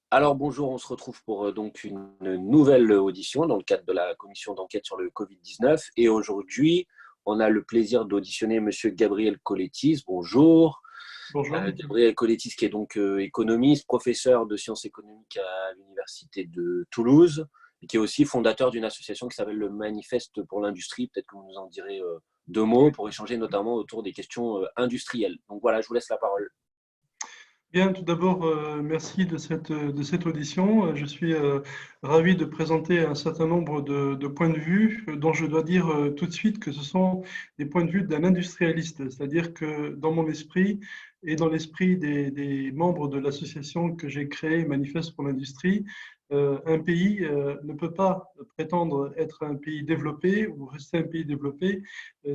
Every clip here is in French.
Alors bonjour, on se retrouve pour donc une nouvelle audition dans le cadre de la commission d'enquête sur le Covid-19. Et aujourd'hui, on a le plaisir d'auditionner Monsieur Gabriel Colettis. Bonjour. Bonjour. Gabriel Colettis qui est donc économiste, professeur de sciences économiques à l'Université de Toulouse et qui est aussi fondateur d'une association qui s'appelle le Manifeste pour l'industrie. Peut-être que vous nous en direz deux mots Oui. pour échanger notamment autour des questions industrielles. Donc voilà, je vous laisse la parole. Bien, tout d'abord, merci de cette audition. Je suis ravi de présenter un certain nombre de points de vue dont je dois dire tout de suite que ce sont des points de vue d'un industrialiste. C'est-à-dire que dans mon esprit et dans l'esprit des membres de l'association que j'ai créée, Manifeste pour l'industrie, un pays ne peut pas prétendre être un pays développé ou rester un pays développé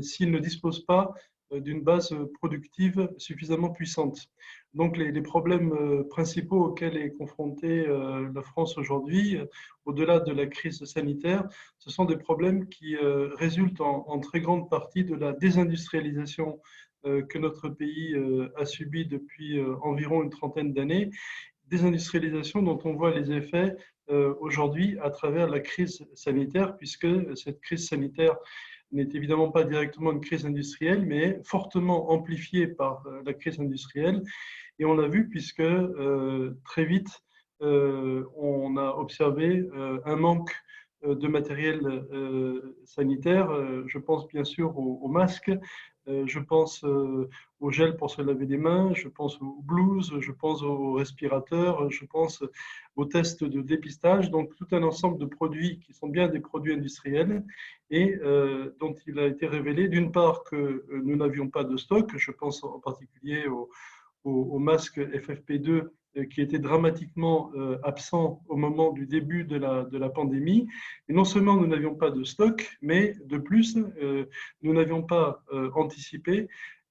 s'il ne dispose pas d'une base productive suffisamment puissante. Donc, les problèmes principaux auxquels est confrontée la France aujourd'hui, au-delà de la crise sanitaire, ce sont des problèmes qui résultent en très grande partie de la désindustrialisation que notre pays a subie depuis environ une trentaine d'années. Désindustrialisation dont on voit les effets aujourd'hui à travers la crise sanitaire, puisque cette crise sanitaire n'est évidemment pas directement une crise industrielle, mais fortement amplifiée par la crise industrielle. Et on l'a vu puisque très vite, on a observé un manque de matériel sanitaire. Je pense bien sûr aux masques, je pense au gel pour se laver les mains, je pense aux blouses, je pense aux respirateurs, je pense aux tests de dépistage. Donc tout un ensemble de produits qui sont bien des produits industriels et dont il a été révélé d'une part que nous n'avions pas de stock. Je pense en particulier au masque FFP2 qui était dramatiquement absent au moment du début de la pandémie. Et non seulement nous n'avions pas de stock, mais de plus, nous n'avions pas anticipé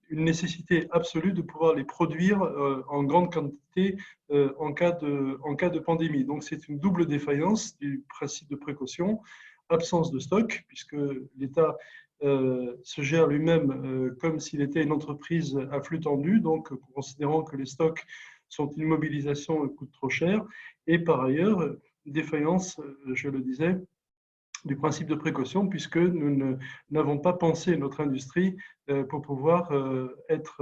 une nécessité absolue de pouvoir les produire en grande quantité en cas de pandémie. Donc c'est une double défaillance du principe de précaution, absence de stock, puisque l'État se gère lui-même comme s'il était une entreprise à flux tendu, donc considérant que les stocks sont une mobilisation et coûtent trop cher, et par ailleurs, défaillance, je le disais, du principe de précaution, puisque nous n'avons pas pensé notre industrie pour pouvoir être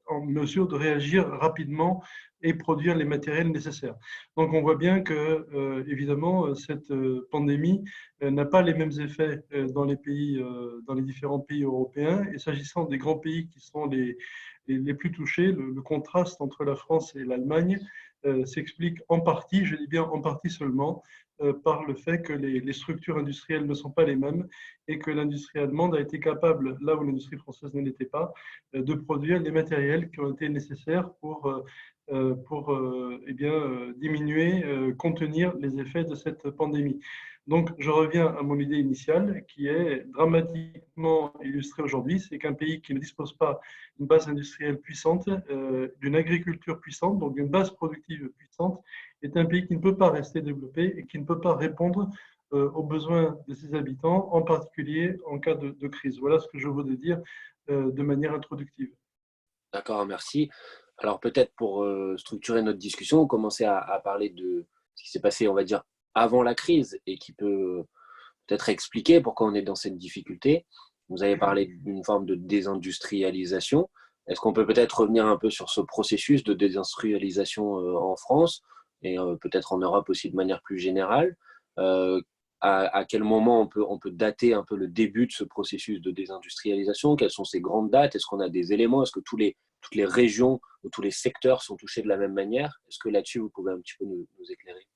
en mesure de réagir rapidement et produire les matériels nécessaires. Donc on voit bien que, évidemment, cette pandémie n'a pas les mêmes effets dans les pays, dans les différents pays européens. Et s'agissant des grands pays qui sont les plus touchés, le contraste entre la France et l'Allemagne s'explique en partie, je dis bien en partie seulement, par le fait que les structures industrielles ne sont pas les mêmes et que l'industrie allemande a été capable, là où l'industrie française ne l'était pas, de produire les matériels qui ont été nécessaires pour eh bien, diminuer, contenir les effets de cette pandémie. Donc, je reviens à mon idée initiale qui est dramatiquement illustrée aujourd'hui, c'est qu'un pays qui ne dispose pas d'une base industrielle puissante, d'une agriculture puissante, donc d'une base productive puissante, est un pays qui ne peut pas rester développé et qui ne peut pas répondre aux besoins de ses habitants, en particulier en cas de crise. Voilà ce que je voudrais dire de manière introductive. D'accord, merci. Alors peut-être pour structurer notre discussion, commencer à parler de ce qui s'est passé, on va dire, avant la crise et qui peut peut-être expliquer pourquoi on est dans cette difficulté. Vous avez parlé d'une forme de désindustrialisation. Est-ce qu'on peut peut-être revenir un peu sur ce processus de désindustrialisation en France et peut-être en Europe aussi de manière plus générale? Euh, à quel moment on peut dater un peu le début de ce processus de désindustrialisation? Quelles sont ces grandes dates? Est-ce qu'on a des éléments? Est-ce que toutes les régions ou tous les secteurs sont touchés de la même manière? Est-ce que là-dessus, vous pouvez un petit peu nous éclairer?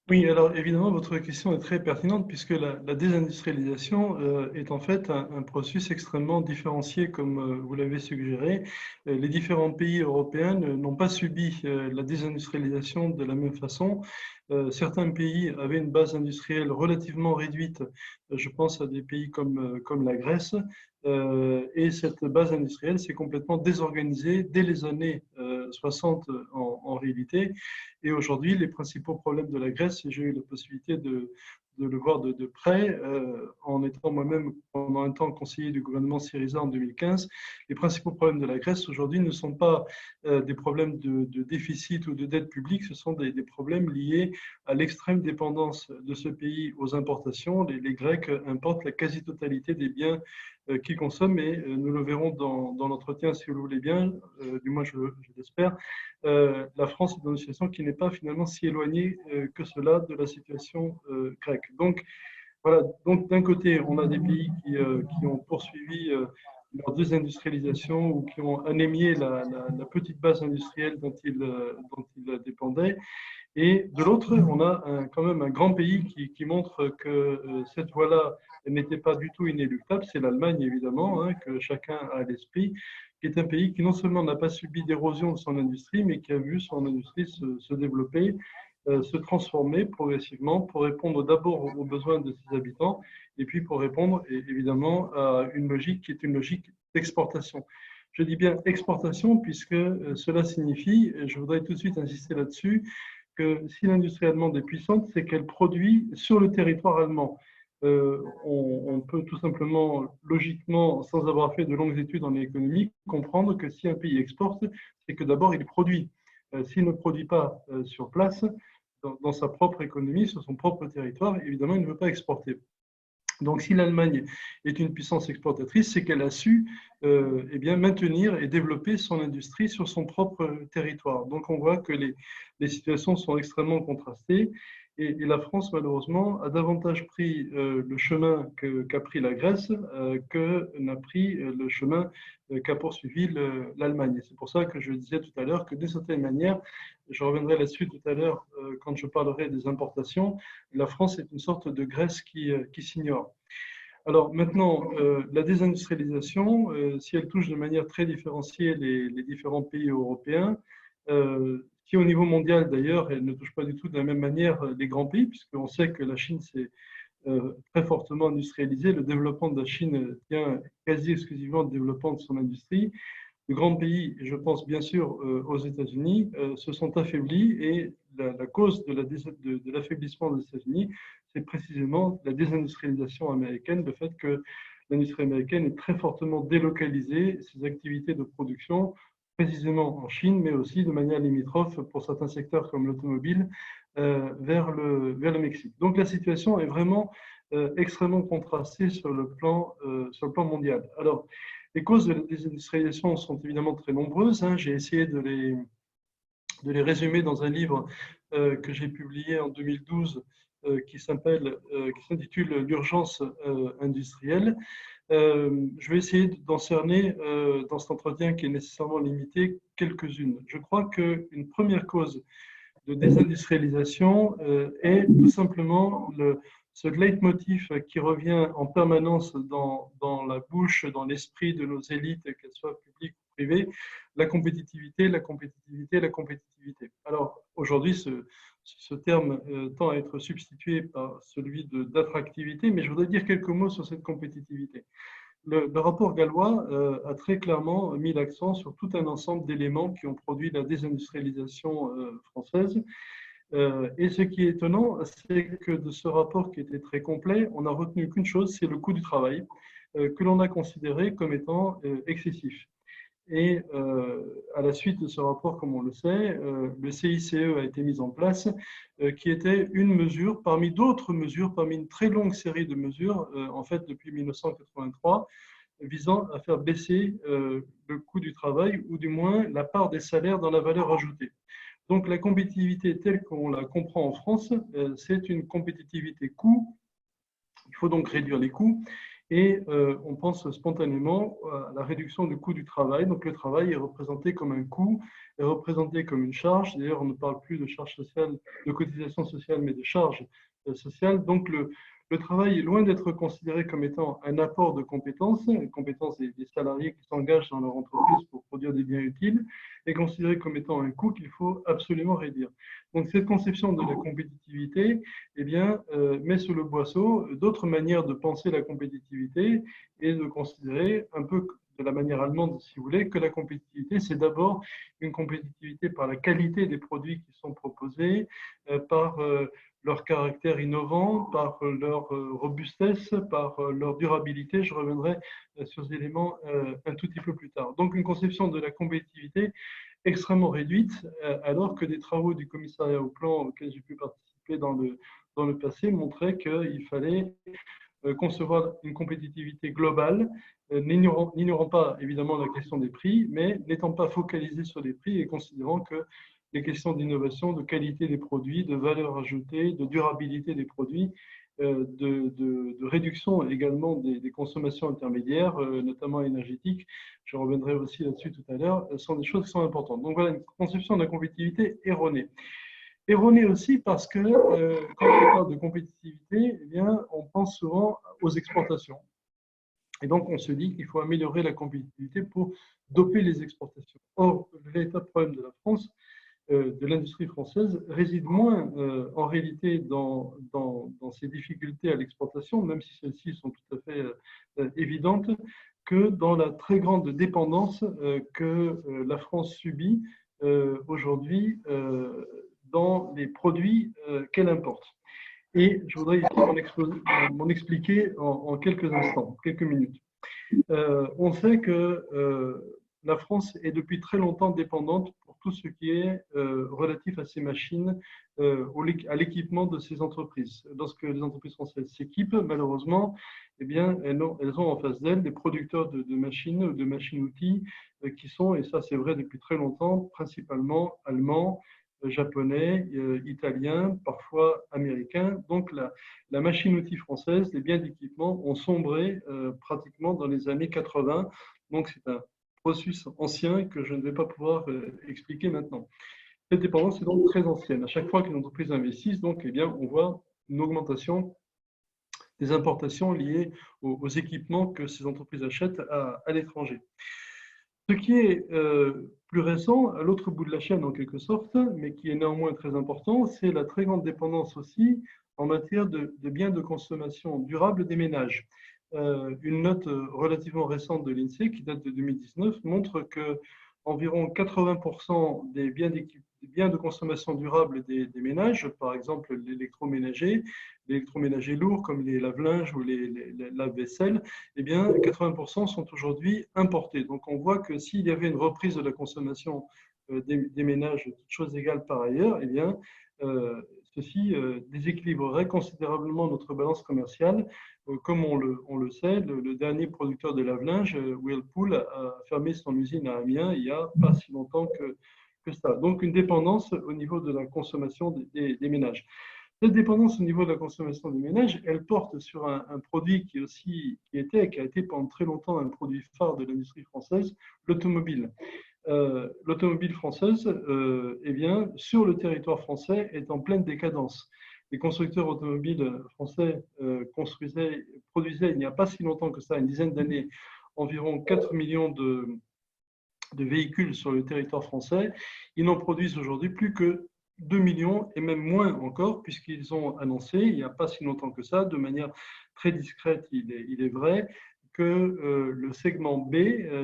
Oui, alors évidemment, votre question est très pertinente puisque la désindustrialisation est en fait un processus extrêmement différencié, comme vous l'avez suggéré. Les différents pays européens n'ont pas subi la désindustrialisation de la même façon. Certains pays avaient une base industrielle relativement réduite. Je pense à des pays comme la Grèce. Et cette base industrielle s'est complètement désorganisée dès les années 60 en réalité. Et aujourd'hui, les principaux problèmes de la Grèce, et j'ai eu la possibilité le voir de près, en étant moi-même pendant un temps conseiller du gouvernement Syriza en 2015. Les principaux problèmes de la Grèce aujourd'hui ne sont pas des problèmes de déficit ou de dette publique, ce sont des problèmes liés à l'extrême dépendance de ce pays aux importations. Les Grecs importent la quasi-totalité des biens qu'ils consomment et nous le verrons dans l'entretien si vous le voulez bien, du moins je l'espère. La France est dans une situation qui n'est pas finalement si éloignée que cela de la situation grecque. Donc, voilà, donc d'un côté, on a des pays qui ont poursuivi leur désindustrialisation ou qui ont anémié la petite base industrielle dont ils dépendaient. Et de l'autre, on a quand même un grand pays qui montre que cette voie-là n'était pas du tout inéluctable. C'est l'Allemagne, évidemment, hein, que chacun a à l'esprit, qui est un pays qui non seulement n'a pas subi d'érosion de son industrie, mais qui a vu son industrie se développer, se transformer progressivement pour répondre d'abord aux besoins de ses habitants et puis pour répondre évidemment à une logique qui est une logique d'exportation. Je dis bien exportation puisque cela signifie, et je voudrais tout de suite insister là-dessus, que si l'industrie allemande est puissante, c'est qu'elle produit sur le territoire allemand. On peut tout simplement, logiquement, sans avoir fait de longues études en économie, comprendre que si un pays exporte, c'est que d'abord il produit. S'il ne produit pas sur place, dans sa propre économie, sur son propre territoire, évidemment, il ne veut pas exporter. Donc, si l'Allemagne est une puissance exportatrice, c'est qu'elle a su eh bien, maintenir et développer son industrie sur son propre territoire. Donc, on voit que les situations sont extrêmement contrastées. Et la France, malheureusement, a davantage pris le chemin qu'a pris la Grèce que n'a pris le chemin qu'a poursuivi l'Allemagne. C'est pour ça que je disais tout à l'heure que, d'une certaine manière, je reviendrai là-dessus tout à l'heure quand je parlerai des importations, la France est une sorte de Grèce qui s'ignore. Alors maintenant, la désindustrialisation, si elle touche de manière très différenciée les différents pays européens, qui au niveau mondial d'ailleurs, elle ne touche pas du tout de la même manière les grands pays, puisqu'on sait que la Chine s'est très fortement industrialisée. Le développement de la Chine tient quasi exclusivement au développement de son industrie. Les grands pays, et je pense bien sûr aux États-Unis, se sont affaiblis et la cause de l'affaiblissement des États-Unis, c'est précisément la désindustrialisation américaine, le fait que l'industrie américaine est très fortement délocalisée, ses activités de production, précisément en Chine, mais aussi de manière limitrophe pour certains secteurs comme l'automobile, vers le Mexique. Donc la situation est vraiment extrêmement contrastée sur le plan mondial. Alors, les causes de la désindustrialisation sont évidemment très nombreuses. Hein. J'ai essayé de les résumer dans un livre que j'ai publié en 2012 qui s'intitule L'urgence industrielle. Je vais essayer d'en cerner dans cet entretien qui est nécessairement limité quelques-unes. Je crois qu'une première cause de désindustrialisation est tout simplement ce leitmotiv qui revient en permanence dans la bouche, dans l'esprit de nos élites, qu'elles soient publiques ou privées, la compétitivité, la compétitivité, la compétitivité. Alors aujourd'hui, ce terme tend à être substitué par celui d'attractivité, mais je voudrais dire quelques mots sur cette compétitivité. Le rapport gallois a très clairement mis l'accent sur tout un ensemble d'éléments qui ont produit la désindustrialisation française. Et ce qui est étonnant, c'est que de ce rapport qui était très complet, on n'a retenu qu'une chose, c'est le coût du travail, que l'on a considéré comme étant excessif. Et à la suite de ce rapport, comme on le sait, le CICE a été mis en place, qui était une mesure parmi d'autres mesures, parmi une très longue série de mesures, en fait depuis 1983, visant à faire baisser le coût du travail, ou du moins la part des salaires dans la valeur ajoutée. Donc la compétitivité telle qu'on la comprend en France, c'est une compétitivité coût. Il faut donc réduire les coûts. Et on pense spontanément à la réduction du coût du travail. Donc le travail est représenté comme un coût, est représenté comme une charge. D'ailleurs, on ne parle plus de charge sociale, de cotisation sociale, mais de charge sociale. Donc le travail est loin d'être considéré comme étant un apport de compétences. Les compétences des salariés qui s'engagent dans leur entreprise pour produire des biens utiles est considéré comme étant un coût qu'il faut absolument réduire. Donc cette conception de la compétitivité, eh bien, met sous le boisseau d'autres manières de penser la compétitivité et de considérer, un peu de la manière allemande, si vous voulez, que la compétitivité, c'est d'abord une compétitivité par la qualité des produits qui sont proposés, par leur caractère innovant, par leur robustesse, par leur durabilité. Je reviendrai sur ces éléments un tout petit peu plus tard. Donc, une conception de la compétitivité extrêmement réduite, alors que des travaux du commissariat au plan auxquels j'ai pu participer dans le passé montraient qu'il fallait concevoir une compétitivité globale, n'ignorant pas évidemment la question des prix, mais n'étant pas focalisé sur les prix et considérant que les questions d'innovation, de qualité des produits, de valeur ajoutée, de durabilité des produits, de réduction également des consommations intermédiaires, notamment énergétiques, je reviendrai aussi là-dessus tout à l'heure, sont des choses qui sont importantes. Donc voilà, une conception de la compétitivité erronée. Erroné aussi parce que quand on parle de compétitivité, eh bien, on pense souvent aux exportations. Et donc, on se dit qu'il faut améliorer la compétitivité pour doper les exportations. Or, le véritable problème de la France, de l'industrie française, réside moins en réalité dans ces difficultés à l'exportation, même si celles-ci sont tout à fait évidentes, que dans la très grande dépendance que la France subit aujourd'hui dans les produits qu'elle importe. Et je voudrais ici m'en expliquer en quelques instants, quelques minutes. On sait que la France est depuis très longtemps dépendante pour tout ce qui est relatif à ses machines, à l'équipement de ces entreprises. Lorsque les entreprises françaises s'équipent, malheureusement, eh bien, elles ont en face d'elles des producteurs de machines ou de machines-outils qui sont, et ça c'est vrai depuis très longtemps, principalement allemands, japonais, italiens, parfois américains. Donc la machine-outil française, les biens d'équipement ont sombré pratiquement dans les années 80. Donc c'est un processus ancien que je ne vais pas pouvoir expliquer maintenant. Cette dépendance est donc très ancienne. À chaque fois qu'une entreprise investit, donc, eh bien, on voit une augmentation des importations liées aux équipements que ces entreprises achètent à l'étranger. Ce qui est plus récent, à l'autre bout de la chaîne en quelque sorte, mais qui est néanmoins très important, c'est la très grande dépendance aussi en matière de biens de consommation durable des ménages. Une note relativement récente de l'INSEE, qui date de 2019, montre que environ 80% des biens de consommation durable des ménages, par exemple l'électroménager lourd comme les lave-linges ou les lave-vaisselle, eh bien 80% sont aujourd'hui importés. Donc on voit que s'il y avait une reprise de la consommation des ménages, toutes choses égales par ailleurs, eh bien ceci déséquilibrerait considérablement notre balance commerciale. Comme on le sait, le dernier producteur de lave-linge, Whirlpool, a fermé son usine à Amiens il n'y a pas si longtemps que ça. Donc une dépendance au niveau de la consommation des ménages. Cette dépendance au niveau de la consommation des ménages, elle porte sur un produit qui a été pendant très longtemps un produit phare de l'industrie française, l'automobile. L'automobile française, eh bien, sur le territoire français, est en pleine décadence. Les constructeurs automobiles français produisaient il n'y a pas si longtemps que ça, une dizaine d'années, environ 4 millions de véhicules sur le territoire français. Ils n'en produisent aujourd'hui plus que 2 millions et même moins encore, puisqu'ils ont annoncé, il n'y a pas si longtemps que ça, de manière très discrète, il est vrai, que le segment B,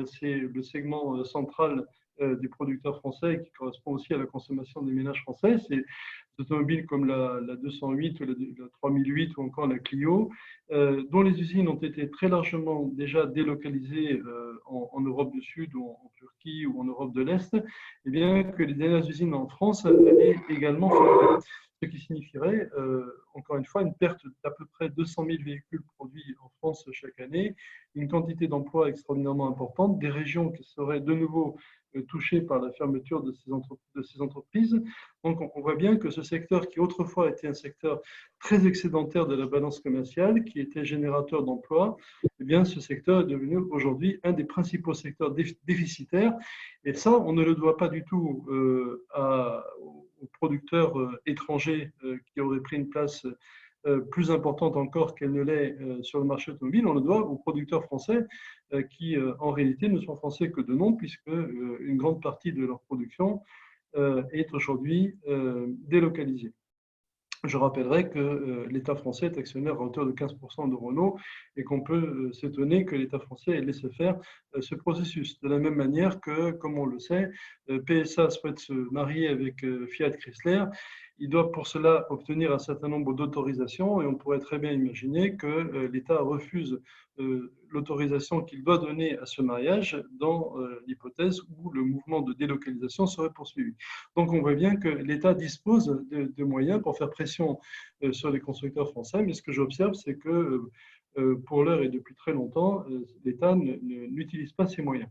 c'est le segment central des producteurs français qui correspond aussi à la consommation des ménages français. C'est des automobiles comme la 208 ou la 3008 ou encore la Clio, dont les usines ont été très largement déjà délocalisées en Europe du Sud ou en Turquie ou en Europe de l'Est, et bien que les dernières usines en France allaient également fermer. Ce qui signifierait, encore une fois, une perte d'à peu près 200 000 véhicules produits en France chaque année, une quantité d'emplois extraordinairement importante, des régions qui seraient de nouveau touchées par la fermeture de ces entreprises. Donc on voit bien que ce secteur qui autrefois était un secteur très excédentaire de la balance commerciale, qui était générateur d'emplois, eh bien ce secteur est devenu aujourd'hui un des principaux secteurs déficitaires. Et ça, on ne le doit pas du tout aux producteurs étrangers qui auraient pris une place plus importante encore qu'elle ne l'est sur le marché automobile. On le doit aux producteurs français qui, en réalité, ne sont français que de nom, puisque une grande partie de leur production est aujourd'hui délocalisée. Je rappellerai que l'État français est actionnaire à hauteur de 15% de Renault et qu'on peut s'étonner que l'État français ait laissé faire ce processus. De la même manière que, comme on le sait, PSA souhaite se marier avec Fiat Chrysler. Il doit pour cela obtenir un certain nombre d'autorisations et on pourrait très bien imaginer que l'État refuse l'autorisation qu'il doit donner à ce mariage dans l'hypothèse où le mouvement de délocalisation serait poursuivi. Donc on voit bien que l'État dispose de moyens pour faire pression sur les constructeurs français, mais ce que j'observe, c'est que pour l'heure et depuis très longtemps, l'État n'utilise pas ces moyens.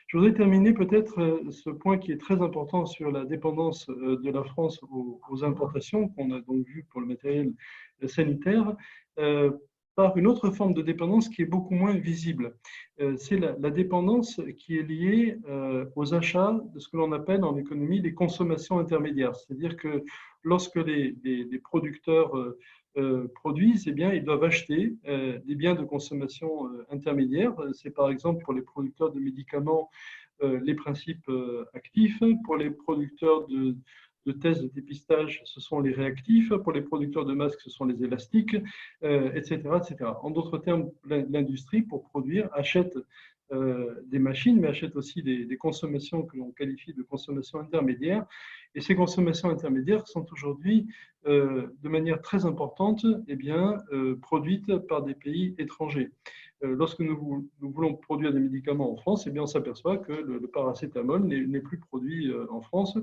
Je voudrais terminer peut-être ce point qui est très important sur la dépendance de la France aux importations, qu'on a donc vu pour le matériel sanitaire, par une autre forme de dépendance qui est beaucoup moins visible. C'est la dépendance qui est liée aux achats de ce que l'on appelle en économie les consommations intermédiaires. C'est-à-dire que lorsque les producteurs produisent, eh bien, ils doivent acheter des biens de consommation intermédiaires. C'est par exemple pour les producteurs de médicaments les principes actifs, pour les producteurs de tests de dépistage, ce sont les réactifs, pour les producteurs de masques, ce sont les élastiques, etc., etc. En d'autres termes, l'industrie, pour produire, achète des machines, mais achète aussi des consommations que l'on qualifie de consommations intermédiaires. Et ces consommations intermédiaires sont aujourd'hui, de manière très importante, eh bien, produites par des pays étrangers. Lorsque nous voulons produire des médicaments en France, eh bien, on s'aperçoit que le paracétamol n'est plus produit en France.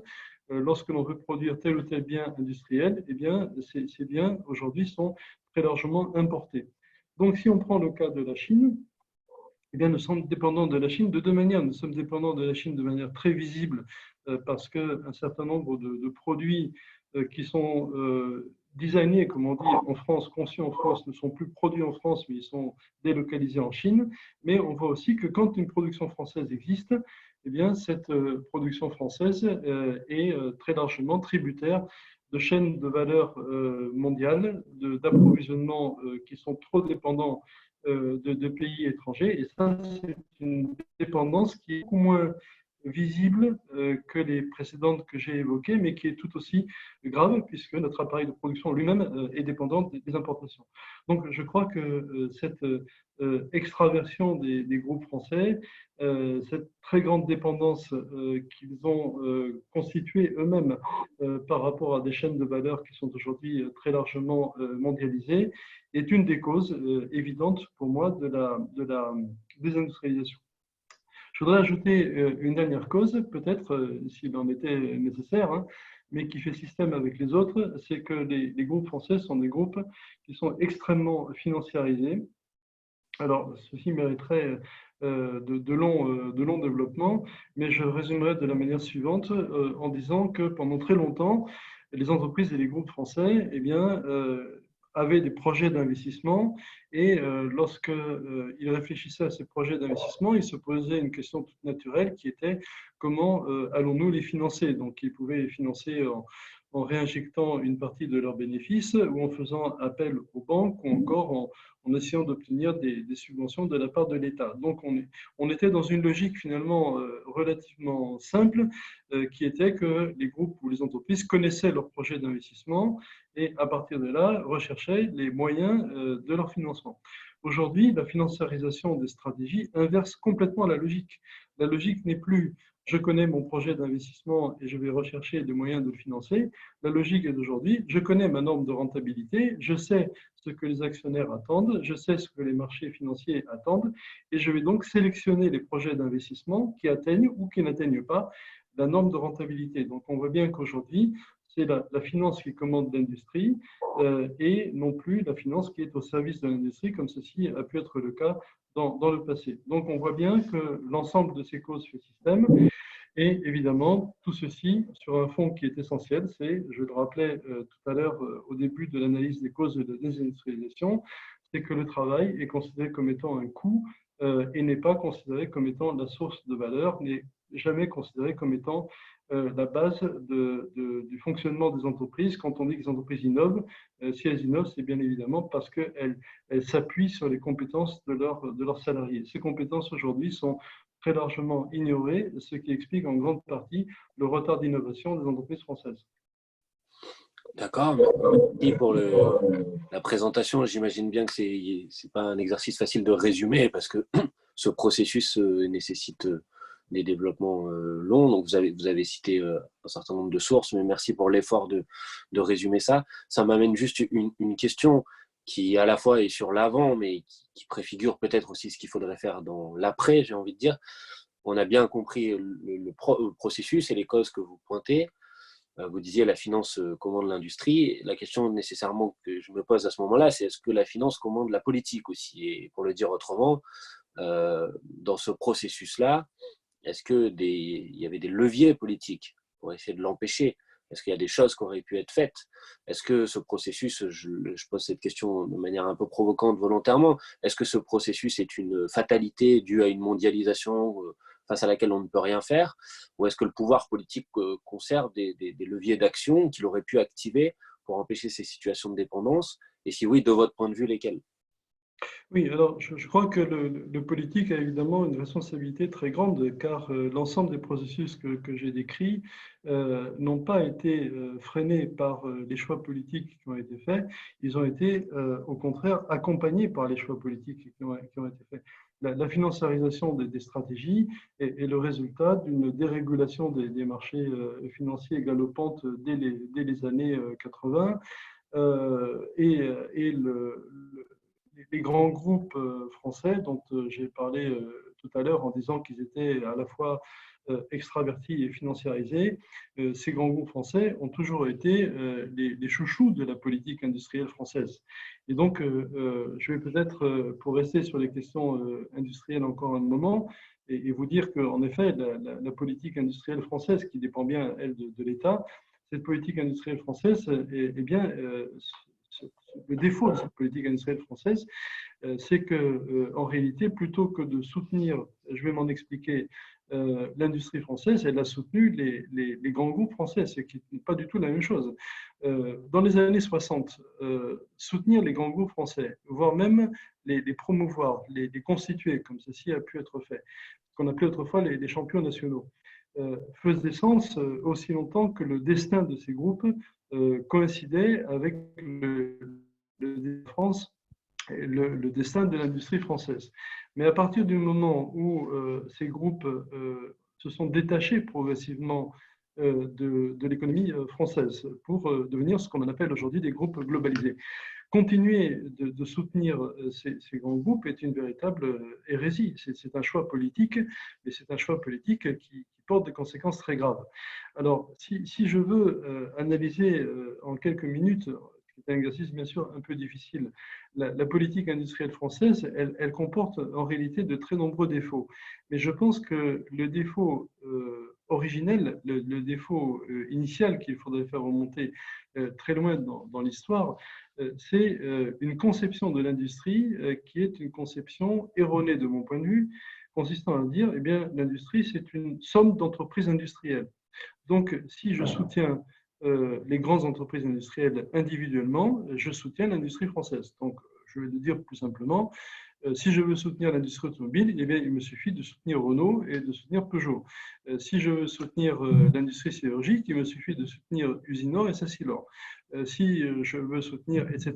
Lorsque l'on veut produire tel ou tel bien industriel, eh bien, ces biens aujourd'hui sont très largement importés. Donc, si on prend le cas de la Chine, eh bien, nous sommes dépendants de la Chine de deux manières. Nous sommes dépendants de la Chine de manière très visible parce qu'un certain nombre de produits qui sont designés, comme on dit en France, conçus en France, ne sont plus produits en France, mais ils sont délocalisés en Chine. Mais on voit aussi que quand une production française existe, eh bien, cette production française est très largement tributaire de chaînes de valeur mondiales, d'approvisionnement qui sont trop dépendants de pays étrangers. Et ça, c'est une dépendance qui est beaucoup moins visible que les précédentes que j'ai évoquées, mais qui est tout aussi grave puisque notre appareil de production lui-même est dépendant des importations. Donc, je crois que cette extraversion des groupes français, cette très grande dépendance qu'ils ont constituée eux-mêmes par rapport à des chaînes de valeur qui sont aujourd'hui très largement mondialisées, est une des causes évidentes pour moi de la désindustrialisation. Je voudrais ajouter une dernière cause, peut-être, s'il en était nécessaire, hein, mais qui fait système avec les autres, c'est que les groupes français sont des groupes qui sont extrêmement financiarisés. Alors, ceci mériterait de longs développements, mais je résumerai de la manière suivante en disant que pendant très longtemps, les entreprises et les groupes français eh bien, avaient des projets d'investissement et lorsqu'ils réfléchissaient à ces projets d'investissement, ils se posaient une question toute naturelle qui était comment allons-nous les financer? Donc, ils pouvaient les financer en réinjectant une partie de leurs bénéfices ou en faisant appel aux banques ou encore en essayant d'obtenir des subventions de la part de l'État. Donc on était dans une logique finalement relativement simple qui était que les groupes ou les entreprises connaissaient leurs projets d'investissement et à partir de là recherchaient les moyens de leur financement. Aujourd'hui, la financiarisation des stratégies inverse complètement la logique. La logique n'est plus je connais mon projet d'investissement et je vais rechercher des moyens de le financer. La logique est d'aujourd'hui, je connais ma norme de rentabilité, je sais ce que les actionnaires attendent, je sais ce que les marchés financiers attendent, et je vais donc sélectionner les projets d'investissement qui atteignent ou qui n'atteignent pas la norme de rentabilité. Donc on voit bien qu'aujourd'hui, c'est la finance qui commande l'industrie et non plus la finance qui est au service de l'industrie, comme ceci a pu être le cas dans le passé. Donc on voit bien que l'ensemble de ces causes fait système. Et évidemment, tout ceci sur un fond qui est essentiel, c'est, je le rappelais tout à l'heure au début de l'analyse des causes de la désindustrialisation, c'est que le travail est considéré comme étant un coût et n'est pas considéré comme étant la source de valeur, n'est jamais considéré comme étant la base du fonctionnement des entreprises. Quand on dit que les entreprises innovent, si elles innovent, c'est bien évidemment parce qu'elles s'appuient sur les compétences de leurs salariés. Ces compétences aujourd'hui sont très largement ignorées, ce qui explique en grande partie le retard d'innovation des entreprises françaises. D'accord, merci pour la présentation. J'imagine bien que c'est pas un exercice facile de résumer parce que ce processus nécessite des développements longs. Donc, vous avez cité un certain nombre de sources, mais merci pour l'effort de résumer ça. Ça m'amène juste une question qui, à la fois, est sur l'avant, mais qui préfigure peut-être aussi ce qu'il faudrait faire dans l'après, j'ai envie de dire. On a bien compris le processus et les causes que vous pointez. Vous disiez la finance commande l'industrie. La question nécessairement que je me pose à ce moment-là, c'est est-ce que la finance commande la politique aussi? Et pour le dire autrement, dans ce processus-là, est-ce qu'il y avait des leviers politiques pour essayer de l'empêcher? Est-ce qu'il y a des choses qui auraient pu être faites? Est-ce que ce processus, je pose cette question de manière un peu provocante volontairement, est-ce que ce processus est une fatalité due à une mondialisation face à laquelle on ne peut rien faire? Ou est-ce que le pouvoir politique conserve des leviers d'action qu'il aurait pu activer pour empêcher ces situations de dépendance? Et si oui, de votre point de vue, lesquels? Oui, alors je crois que le politique a évidemment une responsabilité très grande car l'ensemble des processus que j'ai décrits n'ont pas été freinés par les choix politiques qui ont été faits, ils ont été au contraire accompagnés par les choix politiques qui ont été faits. La financiarisation des stratégies est le résultat d'une dérégulation des marchés financiers galopante dès les années 80 et les grands groupes français dont j'ai parlé tout à l'heure en disant qu'ils étaient à la fois extravertis et financiarisés, ces grands groupes français ont toujours été les chouchous de la politique industrielle française. Et donc, je vais peut-être, pour rester sur les questions industrielles encore un moment, et vous dire qu'en effet, la politique industrielle française, qui dépend bien, elle, de l'État, cette politique industrielle française est bien le défaut de cette politique industrielle française, c'est que, en réalité, plutôt que de soutenir, je vais m'en expliquer, l'industrie française, elle a soutenu les grands groupes français, ce qui n'est pas du tout la même chose. Dans les années 60, soutenir les grands groupes français, voire même les promouvoir, les constituer, comme ceci a pu être fait, ce qu'on appelait autrefois les champions nationaux, faisait sens aussi longtemps que le destin de ces groupes coïncidait avec de France le destin de l'industrie française. Mais à partir du moment où ces groupes se sont détachés progressivement de l'économie française pour devenir ce qu'on appelle aujourd'hui des groupes globalisés. Continuer de soutenir ces grands groupes est une véritable hérésie. C'est un choix politique, mais c'est un choix politique qui porte des conséquences très graves. Alors, si je veux analyser en quelques minutes, c'est un exercice bien sûr un peu difficile, la politique industrielle française, elle comporte en réalité de très nombreux défauts. Mais je pense que le défaut originel, le défaut initial qu'il faudrait faire remonter très loin dans l'histoire, c'est une conception de l'industrie qui est une conception erronée de mon point de vue, consistant à dire, eh bien, l'industrie, c'est une somme d'entreprises industrielles. Donc, si je soutiens les grandes entreprises industrielles individuellement, je soutiens l'industrie française. Donc, je vais le dire plus simplement, si je veux soutenir l'industrie automobile, eh bien, il me suffit de soutenir Renault et de soutenir Peugeot. Si je veux soutenir l'industrie sidérurgique, il me suffit de soutenir Usinor et Sassilor. Si je veux soutenir, etc.,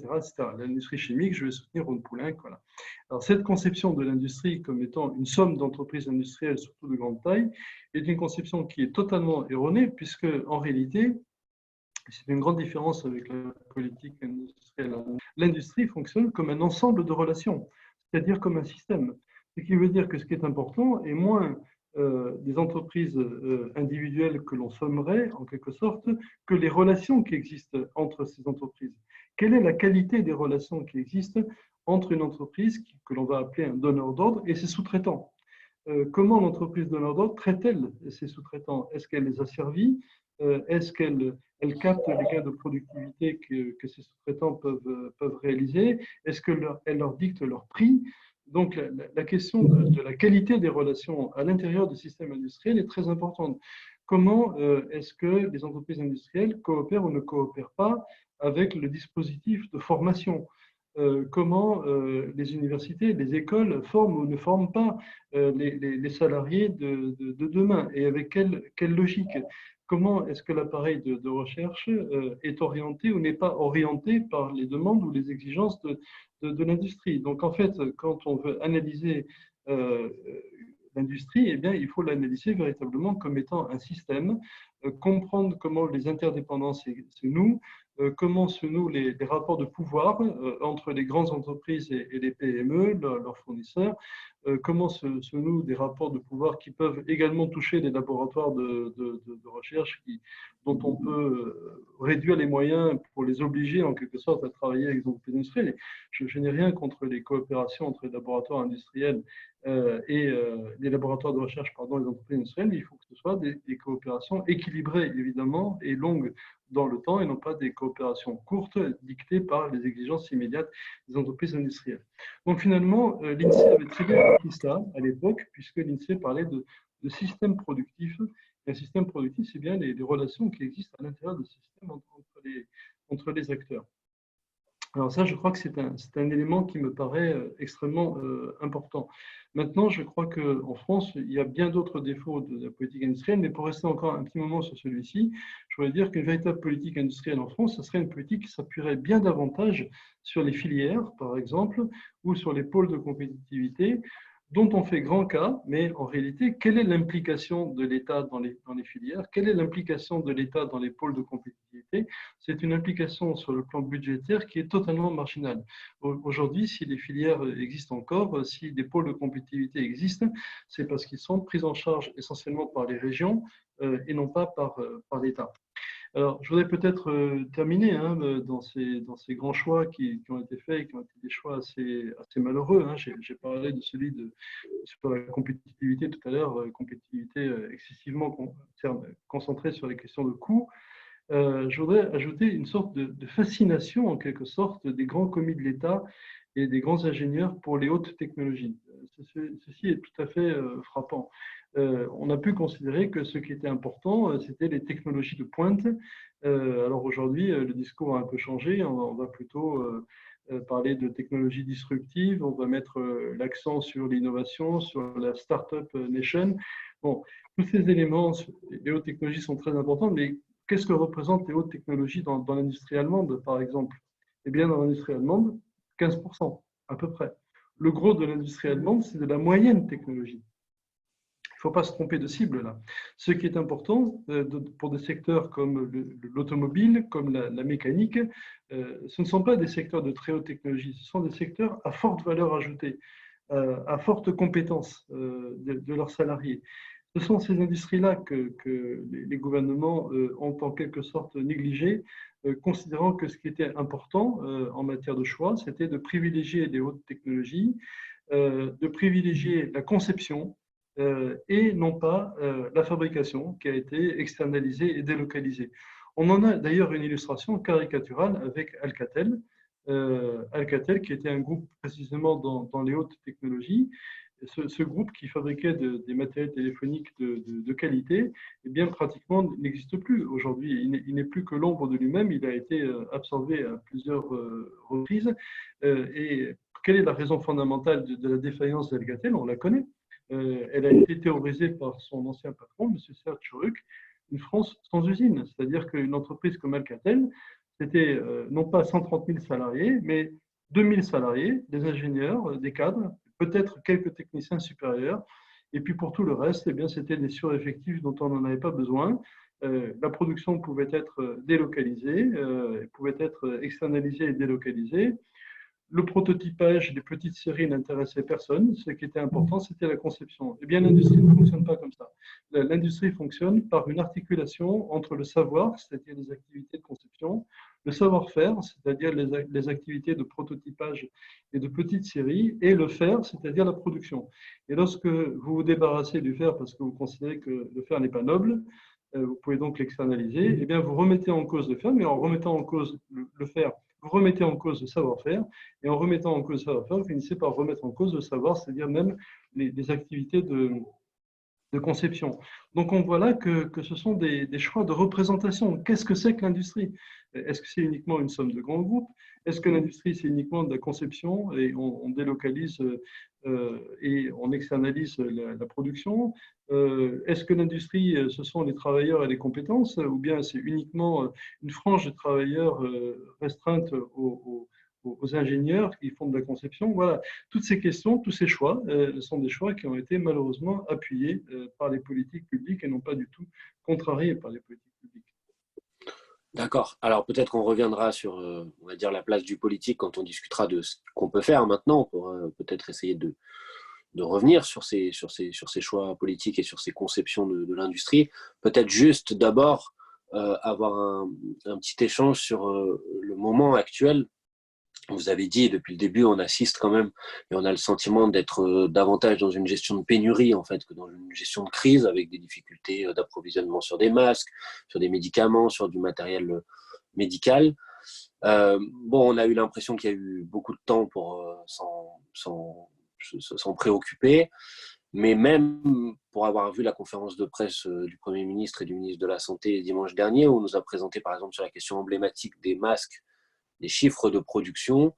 l'industrie chimique, je vais soutenir Rhône-Poulenc. Voilà. Alors, cette conception de l'industrie comme étant une somme d'entreprises industrielles, surtout de grande taille, est une conception qui est totalement erronée, puisque en réalité, c'est une grande différence avec la politique industrielle. L'industrie fonctionne comme un ensemble de relations, c'est-à-dire comme un système. Ce qui veut dire que ce qui est important est moins des entreprises individuelles que l'on sommerait, en quelque sorte, que les relations qui existent entre ces entreprises. Quelle est la qualité des relations qui existent entre une entreprise que l'on va appeler un donneur d'ordre et ses sous-traitants? Comment l'entreprise donneur d'ordre traite-t-elle ses sous-traitants? Est-ce qu'elle les a servis? Est-ce qu'elle capte les gains de productivité que ces sous-traitants peuvent réaliser? Est-ce qu'elle leur dicte leur prix? Donc, la question de la qualité des relations à l'intérieur du système industriel est très importante. Comment est-ce que les entreprises industrielles coopèrent ou ne coopèrent pas avec le dispositif de formation? Comment les universités, les écoles forment ou ne forment pas les salariés de demain et avec quelle logique? comment est-ce que l'appareil de recherche est orienté ou n'est pas orienté par les demandes ou les exigences de l'industrie. Donc en fait, quand on veut analyser l'industrie, eh bien, il faut l'analyser véritablement comme étant un système, comprendre comment les interdépendances se nouent, comment se nouent les rapports de pouvoir entre les grandes entreprises et les PME, leurs fournisseurs, comment se nouent des rapports de pouvoir qui peuvent également toucher les laboratoires de recherche dont on peut réduire les moyens pour les obliger en quelque sorte à travailler avec les entreprises industrielles. Je n'ai rien contre les coopérations entre les laboratoires industriels et les laboratoires de recherche, pardon, les entreprises industrielles, mais il faut que ce soit des coopérations équilibrées, évidemment, et longues dans le temps, et non pas des coopérations courtes dictées par les exigences immédiates des entreprises industrielles. Donc finalement, l'INSEE avait très bien compris ça à l'époque, puisque l'INSEE parlait de système productif. Et un système productif, c'est bien les relations qui existent à l'intérieur de ce système entre les acteurs. Alors ça, je crois que c'est un élément qui me paraît extrêmement important. Maintenant, je crois qu'en France, il y a bien d'autres défauts de la politique industrielle, mais pour rester encore un petit moment sur celui-ci, je voudrais dire qu'une véritable politique industrielle en France, ce serait une politique qui s'appuierait bien davantage sur les filières, par exemple, ou sur les pôles de compétitivité, dont on fait grand cas, mais en réalité, quelle est l'implication de l'État dans les filières? Quelle est l'implication de l'État dans les pôles de compétitivité? C'est une implication sur le plan budgétaire qui est totalement marginale. Aujourd'hui, si les filières existent encore, si des pôles de compétitivité existent, c'est parce qu'ils sont pris en charge essentiellement par les régions et non pas par l'État. Alors, je voudrais peut-être terminer dans ces grands choix qui ont été faits et qui ont été des choix assez malheureux. J'ai parlé de celui sur la compétitivité tout à l'heure, compétitivité excessivement concentrée sur les questions de coûts. Je voudrais ajouter une sorte de fascination, en quelque sorte, des grands commis de l'État et des grands ingénieurs pour les hautes technologies. Ceci est tout à fait frappant. On a pu considérer que ce qui était important, c'était les technologies de pointe. Alors aujourd'hui, le discours a un peu changé. On va plutôt parler de technologies disruptives. On va mettre l'accent sur l'innovation, sur la Startup Nation. Bon, tous ces éléments, les hautes technologies sont très importants, mais qu'est-ce que représentent les hautes technologies dans l'industrie allemande, par exemple? Eh bien, dans l'industrie allemande, 15% à peu près. Le gros de l'industrie allemande, c'est de la moyenne technologie. Il ne faut pas se tromper de cible là. Ce qui est important pour des secteurs comme l'automobile, comme la mécanique, ce ne sont pas des secteurs de très haute technologie, ce sont des secteurs à forte valeur ajoutée, à forte compétence de leurs salariés. Ce sont ces industries-là que les gouvernements ont en quelque sorte négligées, considérant que ce qui était important en matière de choix, c'était de privilégier les hautes technologies, de privilégier la conception, et non pas la fabrication qui a été externalisée et délocalisée. On en a d'ailleurs une illustration caricaturale avec Alcatel. Alcatel qui était un groupe précisément dans les hautes technologies. Ce groupe qui fabriquait des matériels téléphoniques de qualité, eh bien, pratiquement n'existe plus aujourd'hui. Il n'est plus que l'ombre de lui-même. Il a été absorbé à plusieurs reprises. Et quelle est la raison fondamentale de la défaillance d'Alcatel? On la connaît. Elle a été théorisée par son ancien patron, M. Serge Tchuruk, une France sans usine. C'est-à-dire qu'une entreprise comme Alcatel, c'était non pas 130 000 salariés, mais 2 000 salariés, des ingénieurs, des cadres, peut-être quelques techniciens supérieurs. Et puis pour tout le reste, eh bien, c'était des sureffectifs dont on n'en avait pas besoin. La production pouvait être délocalisée, pouvait être externalisée et délocalisée. Le prototypage des petites séries n'intéressait personne. Ce qui était important, c'était la conception. Eh bien, l'industrie ne fonctionne pas comme ça. L'industrie fonctionne par une articulation entre le savoir, c'est-à-dire les activités de conception, le savoir-faire, c'est-à-dire les activités de prototypage et de petites séries, et le faire, c'est-à-dire la production. Et lorsque vous vous débarrassez du fer parce que vous considérez que le fer n'est pas noble, vous pouvez donc l'externaliser, eh bien, vous remettez en cause le fer, mais en remettant en cause le fer, vous remettez en cause le savoir-faire, et en remettant en cause le savoir-faire, vous finissez par remettre en cause le savoir, c'est-à-dire même les activités de conception. Donc on voit là que ce sont des choix de représentation. Qu'est-ce que c'est que l'industrie? Est-ce que c'est uniquement une somme de grands groupes? Est-ce que l'industrie, c'est uniquement de la conception et on délocalise et on externalise la production? Est-ce que l'industrie, ce sont les travailleurs et les compétences, ou bien c'est uniquement une frange de travailleurs restreinte aux ingénieurs qui font de la conception? Voilà, toutes ces questions, tous ces choix sont des choix qui ont été malheureusement appuyés par les politiques publiques et non pas du tout contrariés par les politiques publiques. D'accord. Alors peut-être qu'on reviendra sur, on va dire, la place du politique quand on discutera de ce qu'on peut faire maintenant pour peut-être essayer de revenir sur ces choix politiques et sur ces conceptions de l'industrie. Peut-être juste d'abord avoir un petit échange sur le moment actuel. Vous avez dit, depuis le début, on assiste quand même et on a le sentiment d'être davantage dans une gestion de pénurie en fait que dans une gestion de crise avec des difficultés d'approvisionnement sur des masques, sur des médicaments, sur du matériel médical. Bon, on a eu l'impression qu'il y a eu beaucoup de temps pour s'en préoccuper, mais même pour avoir vu la conférence de presse du Premier ministre et du ministre de la Santé dimanche dernier, où on nous a présenté par exemple sur la question emblématique des masques, des chiffres de production,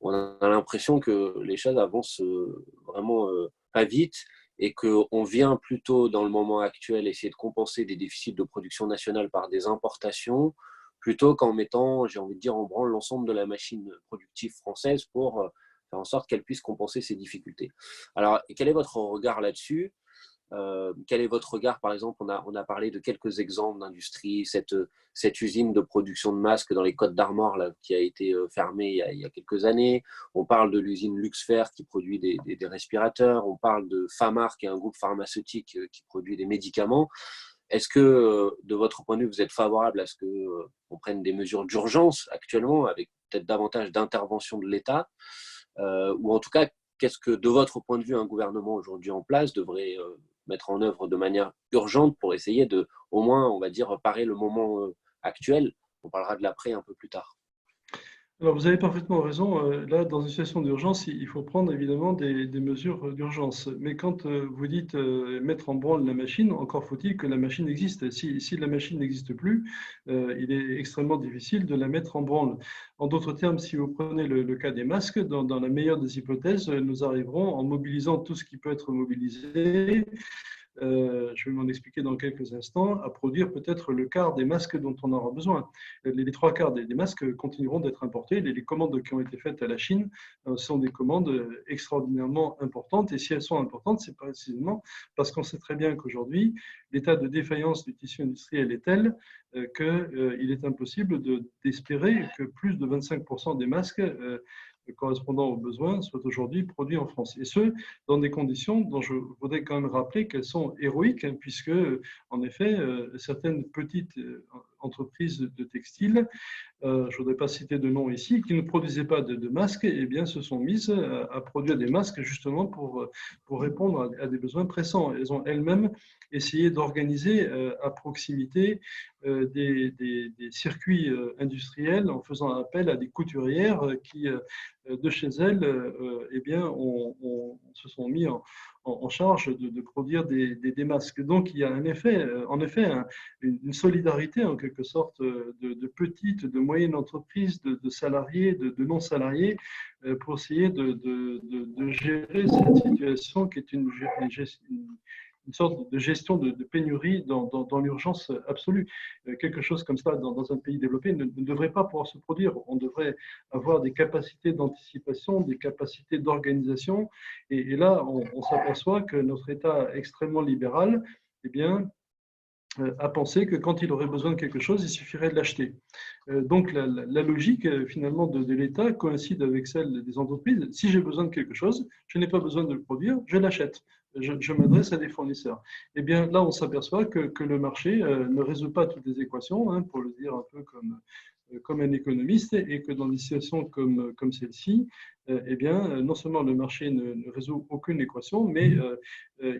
on a l'impression que les choses avancent vraiment pas vite et qu'on vient plutôt dans le moment actuel essayer de compenser des déficits de production nationale par des importations plutôt qu'en mettant, j'ai envie de dire, en branle l'ensemble de la machine productive française pour faire en sorte qu'elle puisse compenser ces difficultés. Alors, quel est votre regard là-dessus? Quel est votre regard, par exemple, on a parlé de quelques exemples d'industrie, cette usine de production de masques dans les Côtes d'Armor qui a été fermée il y a quelques années. On parle de l'usine Luxfer qui produit des respirateurs. On parle de Famar, qui est un groupe pharmaceutique qui produit des médicaments. Est-ce que, de votre point de vue, vous êtes favorable à ce qu'on prenne des mesures d'urgence actuellement, avec peut-être davantage d'intervention de l'État, ou en tout cas, qu'est-ce que, de votre point de vue, un gouvernement aujourd'hui en place devrait mettre en œuvre de manière urgente pour essayer de, au moins, on va dire, parer le moment actuel? On parlera de l'après un peu plus tard. Alors, vous avez parfaitement raison. Là, dans une situation d'urgence, il faut prendre évidemment des mesures d'urgence. Mais quand vous dites mettre en branle la machine, encore faut-il que la machine existe. Si la machine n'existe plus, il est extrêmement difficile de la mettre en branle. En d'autres termes, si vous prenez le cas des masques, dans la meilleure des hypothèses, nous arriverons en mobilisant tout ce qui peut être mobilisé. Je vais m'en expliquer dans quelques instants, à produire peut-être le quart des masques dont on aura besoin. Les trois quarts des masques continueront d'être importés. Les commandes qui ont été faites à la Chine sont des commandes extraordinairement importantes. Et si elles sont importantes, c'est précisément parce qu'on sait très bien qu'aujourd'hui, l'état de défaillance du tissu industriel est tel qu'il est impossible d'espérer que plus de 25% des masques correspondant aux besoins soient aujourd'hui produits en France. Et ce, dans des conditions dont je voudrais quand même rappeler qu'elles sont héroïques, hein, puisque, en effet, certaines petites entreprises de textile, je ne voudrais pas citer de nom ici, qui ne produisaient pas de masques, eh bien, se sont mises à produire des masques justement pour répondre à des besoins pressants. Elles ont elles-mêmes essayé d'organiser à proximité des circuits industriels en faisant appel à des couturières qui, de chez elles, eh bien, se sont mis en charge de produire des masques. Donc, il y a en effet une solidarité en quelque sorte de petites, de moyennes entreprises, de salariés, de non-salariés, pour essayer de gérer cette situation qui est une sorte de gestion de pénurie dans l'urgence absolue. Quelque chose comme ça dans un pays développé ne devrait pas pouvoir se produire. On devrait avoir des capacités d'anticipation, des capacités d'organisation. Et là, on s'aperçoit que notre État extrêmement libéral, eh bien, à penser que quand il aurait besoin de quelque chose, il suffirait de l'acheter. Donc la logique finalement de l'État coïncide avec celle des entreprises. Si j'ai besoin de quelque chose, je n'ai pas besoin de le produire, je l'achète. Je m'adresse à des fournisseurs. Eh bien là, on s'aperçoit que le marché ne résout pas toutes les équations, hein, pour le dire un peu comme un économiste, et que dans des situations comme celle-ci, eh bien, non seulement le marché ne résout aucune équation, mais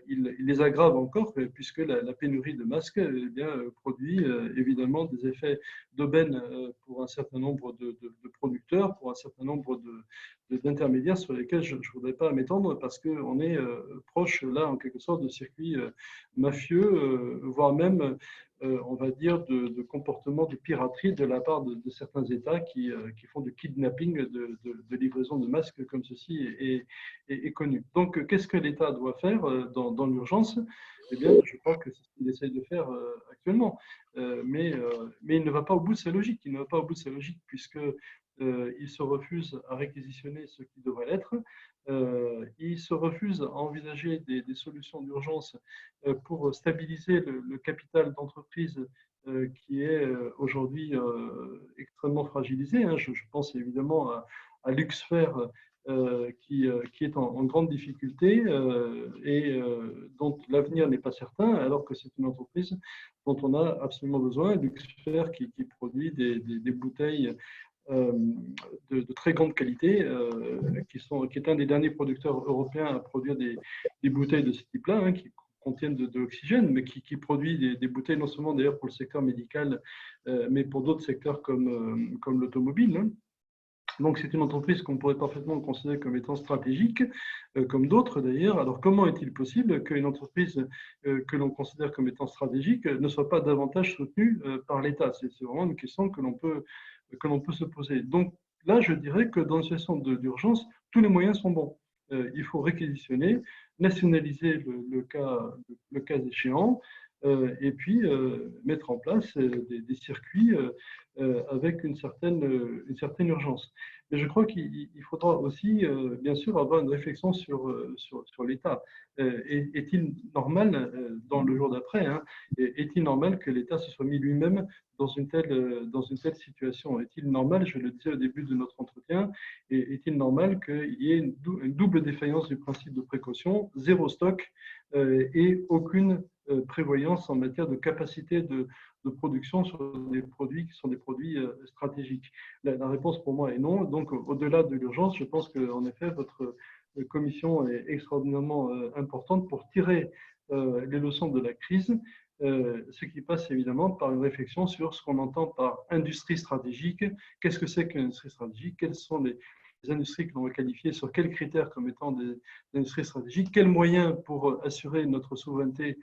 il les aggrave encore, puisque la pénurie de masques eh bien, produit évidemment des effets d'aubaine pour un certain nombre de producteurs, pour un certain nombre d'intermédiaires sur lesquels je ne voudrais pas m'étendre parce qu'on est proche, là, en quelque sorte, de circuits mafieux, voire même, on va dire, de comportements de piraterie de la part de certains États qui font du kidnapping de livraison de masques comme ceci est connu. Donc, qu'est-ce que l'État doit faire dans l'urgence? Eh bien, je crois que c'est ce qu'il essaye de faire actuellement. Mais il ne va pas au bout de sa logique. Il ne va pas au bout de sa logique puisque il se refuse à réquisitionner ce qui devrait l'être. Il se refuse à envisager des solutions d'urgence pour stabiliser le capital d'entreprise qui est aujourd'hui extrêmement fragilisé. Hein. Je pense évidemment à Luxfer qui est en grande difficulté et dont l'avenir n'est pas certain, alors que c'est une entreprise dont on a absolument besoin. Luxfer qui produit des bouteilles de très grande qualité, qui est un des derniers producteurs européens à produire des bouteilles de ce type-là, hein, qui contiennent de l'oxygène, mais qui produit des bouteilles non seulement d'ailleurs pour le secteur médical, mais pour d'autres secteurs comme l'automobile. Hein. Donc, c'est une entreprise qu'on pourrait parfaitement considérer comme étant stratégique, comme d'autres d'ailleurs. Alors, comment est-il possible qu'une entreprise que l'on considère comme étant stratégique ne soit pas davantage soutenue par l'État? C'est vraiment une question que l'on peut se poser. Donc, là, je dirais que dans une situation d'urgence, tous les moyens sont bons. Il faut réquisitionner, nationaliser le cas échéant, et puis mettre en place des circuits avec une certaine urgence. Mais je crois qu'il faudra aussi, bien sûr, avoir une réflexion sur l'État. Est-il normal, dans le jour d'après, hein, est-il normal que l'État se soit mis lui-même dans une telle situation? Est-il normal, je le disais au début de notre entretien, est-il normal qu'il y ait une double défaillance du principe de précaution, zéro stock et aucune prévoyance en matière de capacité de production sur des produits qui sont des produits stratégiques? La réponse pour moi est non. Donc, au-delà de l'urgence, je pense qu'en effet, votre commission est extraordinairement importante pour tirer les leçons de la crise, ce qui passe évidemment par une réflexion sur ce qu'on entend par industrie stratégique. Qu'est-ce que c'est qu'une industrie stratégique? Quelles sont les industries que l'on va qualifier, sur quels critères comme étant des industries stratégiques? Quels moyens pour assurer notre souveraineté,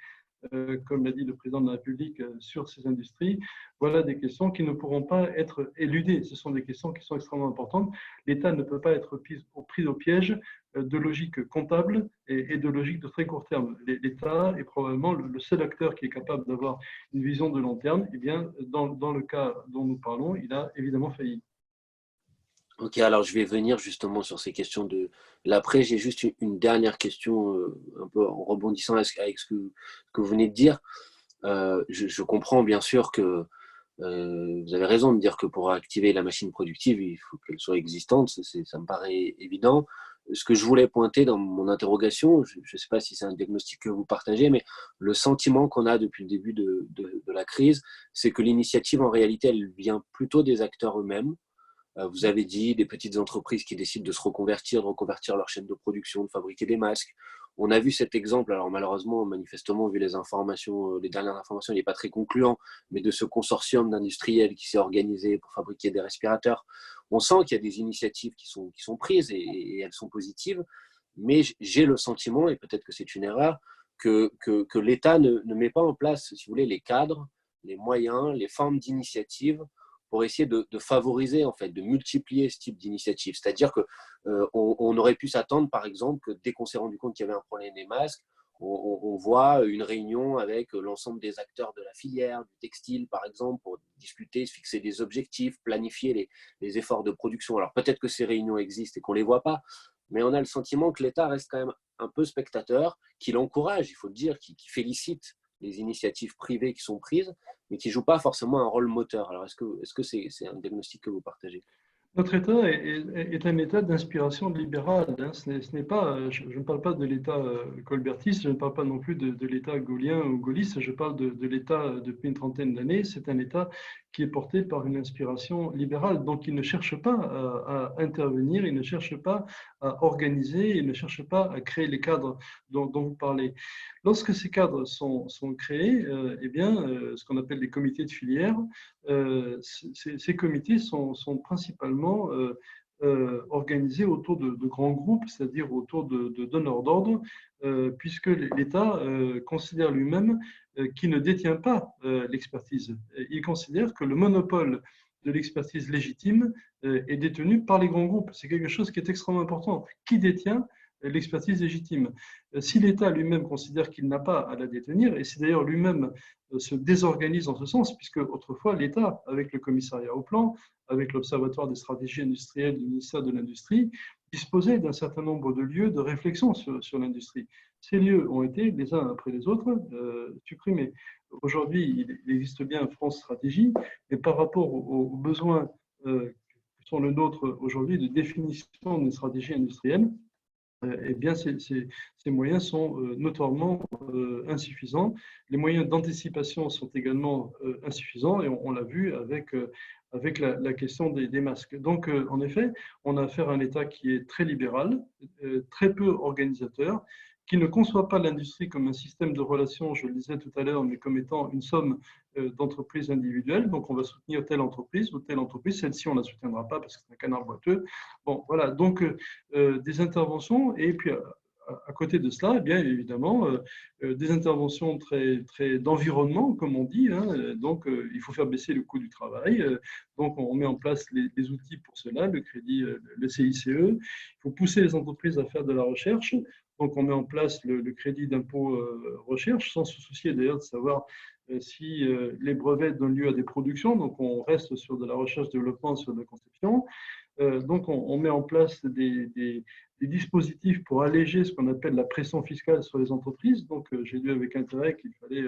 comme l'a dit le président de la République, sur ces industries? Voilà des questions qui ne pourront pas être éludées. Ce sont des questions qui sont extrêmement importantes. L'État ne peut pas être pris au piège de logique comptable et de logique de très court terme. L'État est probablement le seul acteur qui est capable d'avoir une vision de long terme. Eh bien, dans le cas dont nous parlons, il a évidemment failli. Ok, alors je vais venir justement sur ces questions de l'après. J'ai juste une dernière question, un peu en rebondissant avec ce que vous venez de dire. Je comprends bien sûr que vous avez raison de dire que pour activer la machine productive, il faut qu'elle soit existante. Ça me paraît évident. Ce que je voulais pointer dans mon interrogation, je ne sais pas si c'est un diagnostic que vous partagez, mais le sentiment qu'on a depuis le début de la crise, c'est que l'initiative, en réalité, elle vient plutôt des acteurs eux-mêmes. Vous avez dit des petites entreprises qui décident de se reconvertir, de reconvertir leur chaîne de production, de fabriquer des masques. On a vu cet exemple, alors malheureusement, manifestement, vu les informations, les dernières informations, il n'est pas très concluant, mais de ce consortium d'industriels qui s'est organisé pour fabriquer des respirateurs. On sent qu'il y a des initiatives qui sont prises et elles sont positives, mais j'ai le sentiment, et peut-être que c'est une erreur, que l'État ne met pas en place, si vous voulez, les cadres, les moyens, les formes d'initiative pour essayer de favoriser, en fait, de multiplier ce type d'initiative. C'est-à-dire qu'on aurait pu s'attendre, par exemple, que dès qu'on s'est rendu compte qu'il y avait un problème des masques, on voit une réunion avec l'ensemble des acteurs de la filière, du textile, par exemple, pour discuter, se fixer des objectifs, planifier les efforts de production. Alors peut-être que ces réunions existent et qu'on ne les voit pas, mais on a le sentiment que l'État reste quand même un peu spectateur, qu'il encourage, il faut le dire, qu'il félicite les initiatives privées qui sont prises, mais qui ne jouent pas forcément un rôle moteur. Alors, est-ce que c'est un diagnostic que vous partagez? Notre État est un État d'inspiration libérale. Hein. Ce n'est pas, je ne parle pas de l'État colbertiste, je ne parle pas non plus de l'État gaullien ou gaulliste, je parle de l'État depuis une trentaine d'années. C'est un État qui est porté par une inspiration libérale. Donc, il ne cherche pas à intervenir, il ne cherche pas à organiser, il ne cherche pas à créer les cadres dont vous parlez. Lorsque ces cadres sont créés, eh bien, ce qu'on appelle les comités de filière, ces comités sont principalement organisés autour de grands groupes, c'est-à-dire autour de donneurs d'ordre, puisque l'État considère lui-même qui ne détient pas l'expertise. Il considère que le monopole de l'expertise légitime est détenu par les grands groupes. C'est quelque chose qui est extrêmement important. Qui détient l'expertise légitime? Si l'État lui-même considère qu'il n'a pas à la détenir, et si d'ailleurs lui-même se désorganise en ce sens, puisque autrefois l'État, avec le commissariat au plan, avec l'Observatoire des stratégies industrielles du ministère de l'Industrie, disposait d'un certain nombre de lieux de réflexion sur l'industrie. Ces lieux ont été, les uns après les autres, supprimés. Aujourd'hui, il existe bien France Stratégie, mais par rapport aux besoins qui sont le nôtre aujourd'hui de définition d'une stratégie industrielle, eh bien, ces moyens sont notoirement insuffisants. Les moyens d'anticipation sont également insuffisants et on l'a vu avec la question des masques. Donc, en effet, on a affaire à un État qui est très libéral, très peu organisateur, qui ne conçoit pas l'industrie comme un système de relations, je le disais tout à l'heure, mais comme étant une somme d'entreprises individuelles. Donc, on va soutenir telle entreprise ou telle entreprise. Celle-ci, on ne la soutiendra pas parce que c'est un canard boiteux. Bon, voilà. Donc, des interventions. Et puis, à côté de cela, eh bien évidemment, des interventions très d'environnement, comme on dit. Hein. Donc, il faut faire baisser le coût du travail. Donc, on met en place les outils pour cela, le crédit, le CICE. Il faut pousser les entreprises à faire de la recherche. Donc, on met en place le crédit d'impôt recherche, sans se soucier d'ailleurs de savoir si les brevets donnent lieu à des productions. Donc, on reste sur de la recherche-développement, sur de la conception. Donc, on met en place des dispositifs pour alléger ce qu'on appelle la pression fiscale sur les entreprises. Donc, j'ai lu avec intérêt qu'il fallait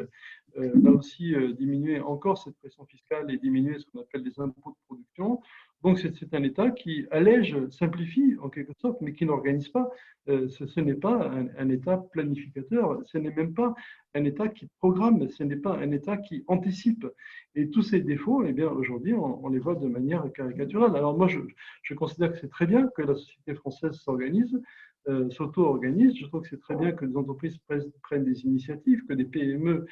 là aussi diminuer encore cette pression fiscale et diminuer ce qu'on appelle les impôts de production. Donc, c'est un État qui allège, simplifie en quelque sorte, mais qui n'organise pas. Ce n'est pas un État planificateur, ce n'est même pas un État qui programme, ce n'est pas un État qui anticipe. Et tous ces défauts, eh bien, aujourd'hui, on les voit de manière caricaturale. Alors moi, je considère que c'est très bien que la société française s'organise, s'auto-organise. Je trouve que c'est très bien que les entreprises prennent des initiatives, que des PME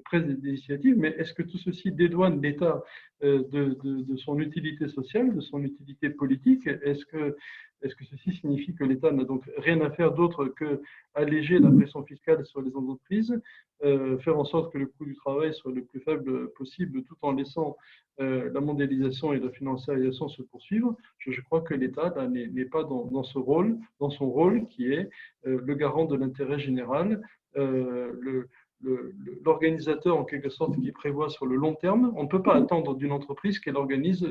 prennent des initiatives, mais est-ce que tout ceci dédouane l'État de son utilité sociale, de son utilité politique? Est-ce que ceci signifie que l'État n'a donc rien à faire d'autre que alléger la pression fiscale sur les entreprises, faire en sorte que le coût du travail soit le plus faible possible, tout en laissant la mondialisation et la financiarisation se poursuivre? Je crois que l'État n'est pas dans son rôle qui est le garant de l'intérêt général, l'organisateur en quelque sorte qui prévoit sur le long terme. On ne peut pas attendre d'une entreprise qu'elle organise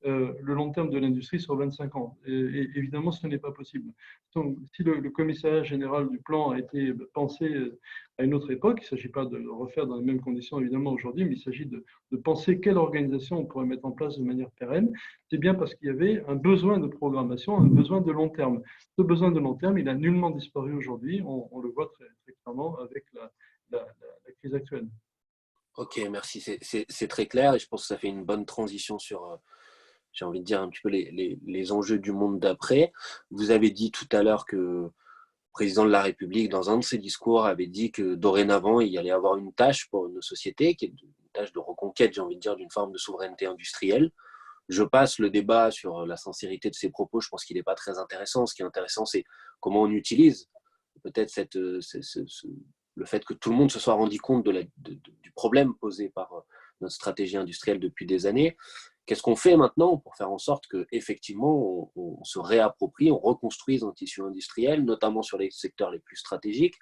le long terme de l'industrie sur 25 ans. Et évidemment, ce n'est pas possible. Donc, si le commissariat général du plan a été pensé à une autre époque, il ne s'agit pas de le refaire dans les mêmes conditions évidemment aujourd'hui, mais il s'agit de penser quelle organisation on pourrait mettre en place de manière pérenne. C'est bien parce qu'il y avait un besoin de programmation, un besoin de long terme. Ce besoin de long terme, il a nullement disparu aujourd'hui. On le voit très, très clairement avec la crise actuelle. Ok, merci. C'est très clair et je pense que ça fait une bonne transition sur, j'ai envie de dire, un petit peu les enjeux du monde d'après. Vous avez dit tout à l'heure que le président de la République, dans un de ses discours, avait dit que dorénavant, il y allait avoir une tâche pour nos sociétés, qui est une tâche de reconquête, j'ai envie de dire, d'une forme de souveraineté industrielle. Je passe le débat sur la sincérité de ses propos, je pense qu'il n'est pas très intéressant. Ce qui est intéressant, c'est comment on utilise peut-être le fait que tout le monde se soit rendu compte du problème posé par notre stratégie industrielle depuis des années. Qu'est-ce qu'on fait maintenant pour faire en sorte qu'effectivement, on se réapproprie, on reconstruise un tissu industriel, notamment sur les secteurs les plus stratégiques?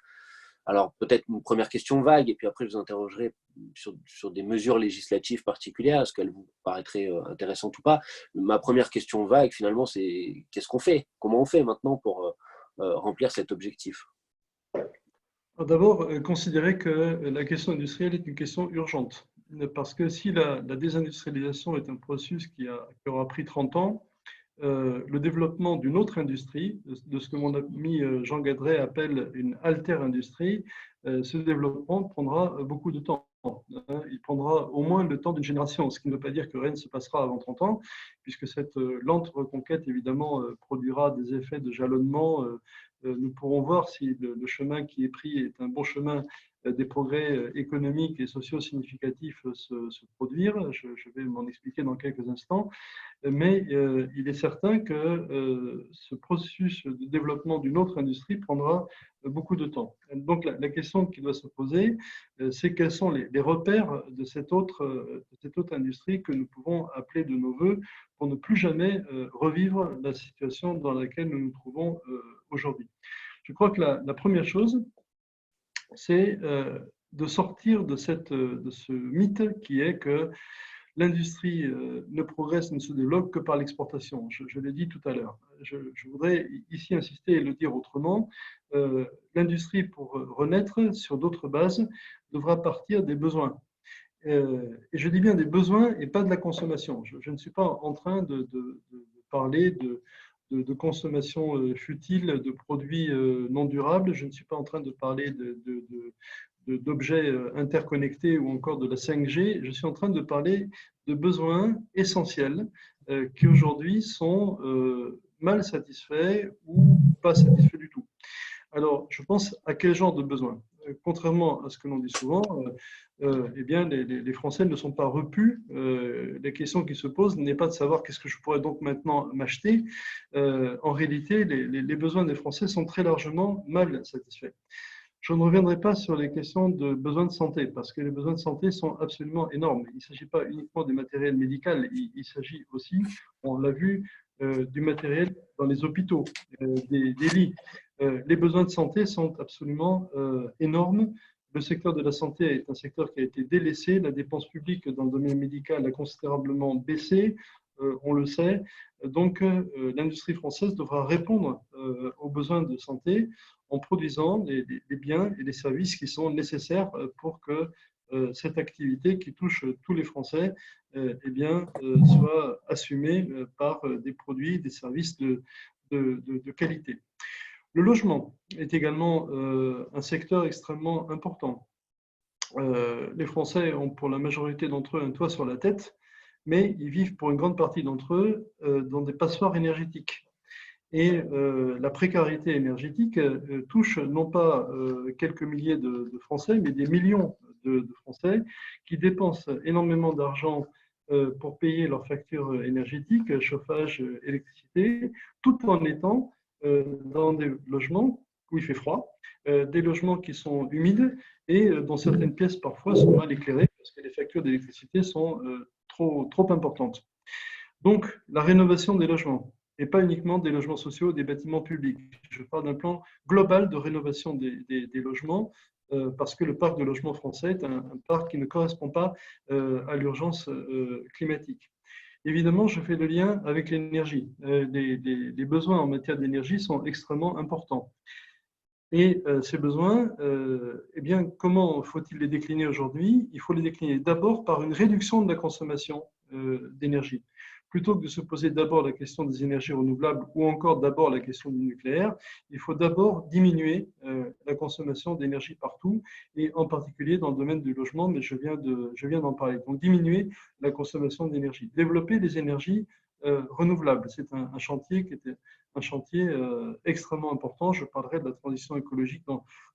Alors, peut-être une première question vague, et puis après, je vous interrogerai sur des mesures législatives particulières, est-ce qu'elles vous paraîtraient intéressantes ou pas. Ma première question vague, finalement, c'est qu'est-ce qu'on fait? Comment on fait maintenant pour remplir cet objectif? D'abord, considérer que la question industrielle est une question urgente. Parce que si la désindustrialisation est un processus qui aura pris 30 ans, le développement d'une autre industrie, de ce que mon ami Jean Gadret appelle une alter-industrie, ce développement prendra beaucoup de temps. Il prendra au moins le temps d'une génération, ce qui ne veut pas dire que rien ne se passera avant 30 ans, puisque cette lente reconquête, évidemment, produira des effets de jalonnement. Nous pourrons voir si le chemin qui est pris est un bon chemin, des progrès économiques et sociaux significatifs se produire. Je vais m'en expliquer dans quelques instants. Mais il est certain que ce processus de développement d'une autre industrie prendra beaucoup de temps. Donc la question qui doit se poser, c'est quels sont les repères de cette autre industrie que nous pouvons appeler de nos voeux pour ne plus jamais revivre la situation dans laquelle nous nous trouvons aujourd'hui. Je crois que la première chose, c'est de sortir de ce mythe qui est que l'industrie ne progresse, ne se développe que par l'exportation. Je l'ai dit tout à l'heure. Je voudrais ici insister et le dire autrement. L'industrie, pour renaître sur d'autres bases, devra partir des besoins. Et je dis bien des besoins et pas de la consommation. Je ne suis pas en train de parler de consommation futile, de produits non durables. Je ne suis pas en train de parler d'objets interconnectés ou encore de la 5G. Je suis en train de parler de besoins essentiels qui aujourd'hui sont mal satisfaits ou pas satisfaits du tout. Alors, je pense à quel genre de besoins? Contrairement à ce que l'on dit souvent, eh bien, les Français ne sont pas repus. La question qui se pose n'est pas de savoir qu'est-ce que je pourrais donc maintenant m'acheter. En réalité, les besoins des Français sont très largement mal satisfaits. Je ne reviendrai pas sur les questions de besoins de santé, parce que les besoins de santé sont absolument énormes. Il ne s'agit pas uniquement du matériel médical, il s'agit aussi, on l'a vu, du matériel dans les hôpitaux, des lits. Les besoins de santé sont absolument énormes. Le secteur de la santé est un secteur qui a été délaissé. La dépense publique dans le domaine médical a considérablement baissé, on le sait. Donc, l'industrie française devra répondre aux besoins de santé en produisant les biens et les services qui sont nécessaires pour que cette activité qui touche tous les Français eh bien, soit assumée par des produits, des services de qualité. Le logement est également un secteur extrêmement important. Les Français ont pour la majorité d'entre eux un toit sur la tête, mais ils vivent pour une grande partie d'entre eux dans des passoires énergétiques. Et la précarité énergétique touche non pas quelques milliers de Français, mais des millions de Français qui dépensent énormément d'argent pour payer leurs factures énergétiques, chauffage, électricité, tout en étant dans des logements où il fait froid, des logements qui sont humides et dont certaines pièces parfois sont mal éclairées parce que les factures d'électricité sont trop importantes. Donc, la rénovation des logements, et pas uniquement des logements sociaux, des bâtiments publics. Je parle d'un plan global de rénovation des logements parce que le parc de logements français est un parc qui ne correspond pas à l'urgence climatique. Évidemment, je fais le lien avec l'énergie. Les besoins en matière d'énergie sont extrêmement importants. Et ces besoins, eh bien, comment faut-il les décliner aujourd'hui? Il faut les décliner d'abord par une réduction de la consommation d'énergie. Plutôt que de se poser d'abord la question des énergies renouvelables ou encore d'abord la question du nucléaire, il faut d'abord diminuer la consommation d'énergie partout et en particulier dans le domaine du logement, mais je viens d'en parler. Donc diminuer la consommation d'énergie, développer les énergies renouvelables. C'est un chantier qui était un chantier extrêmement important. Je parlerai de la transition écologique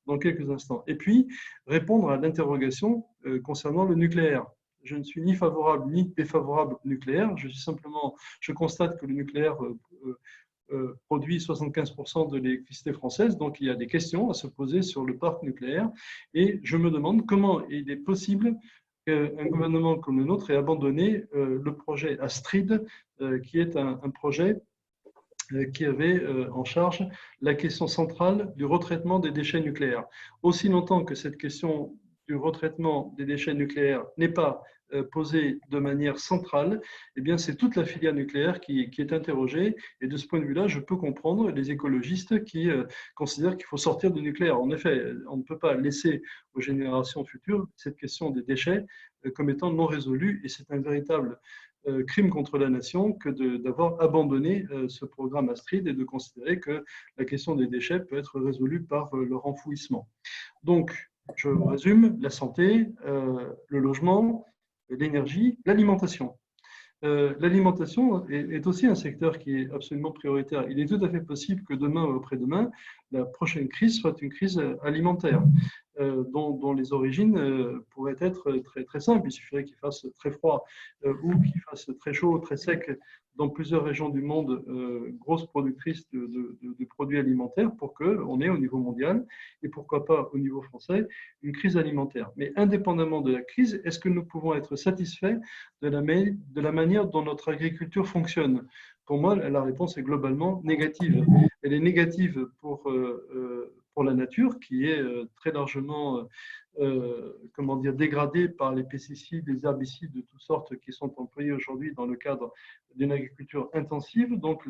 dans quelques instants. Et puis, répondre à l'interrogation concernant le nucléaire. Je ne suis ni favorable ni défavorable au nucléaire. Je constate que le nucléaire produit 75% de l'électricité française. Donc, il y a des questions à se poser sur le parc nucléaire. Et je me demande comment il est possible qu'un gouvernement comme le nôtre ait abandonné le projet Astrid, qui est un projet qui avait en charge la question centrale du retraitement des déchets nucléaires. Aussi longtemps que cette question du retraitement des déchets nucléaires n'est pas posée de manière centrale, eh bien c'est toute la filière nucléaire qui est interrogée. Et de ce point de vue-là, je peux comprendre les écologistes qui considèrent qu'il faut sortir du nucléaire. En effet, on ne peut pas laisser aux générations futures cette question des déchets comme étant non résolue, et c'est un véritable crime contre la nation que d'avoir abandonné ce programme Astrid et de considérer que la question des déchets peut être résolue par leur enfouissement. Donc, Je résume, la santé, le logement, l'énergie, l'alimentation. L'alimentation est aussi un secteur qui est absolument prioritaire. Il est tout à fait possible que demain ou après-demain, la prochaine crise soit une crise alimentaire, dont les origines pourraient être très, très simples. Il suffirait qu'il fasse très froid ou qu'il fasse très chaud, très sec dans plusieurs régions du monde, grosses productrices de produits alimentaires, pour qu'on ait au niveau mondial, et pourquoi pas au niveau français, une crise alimentaire. Mais indépendamment de la crise, est-ce que nous pouvons être satisfaits de la manière dont notre agriculture fonctionne? Pour moi, la réponse est globalement négative. Elle est négative pour la nature, qui est très largement comment dire, dégradée par les pesticides, les herbicides de toutes sortes qui sont employés aujourd'hui dans le cadre d'une agriculture intensive. Donc,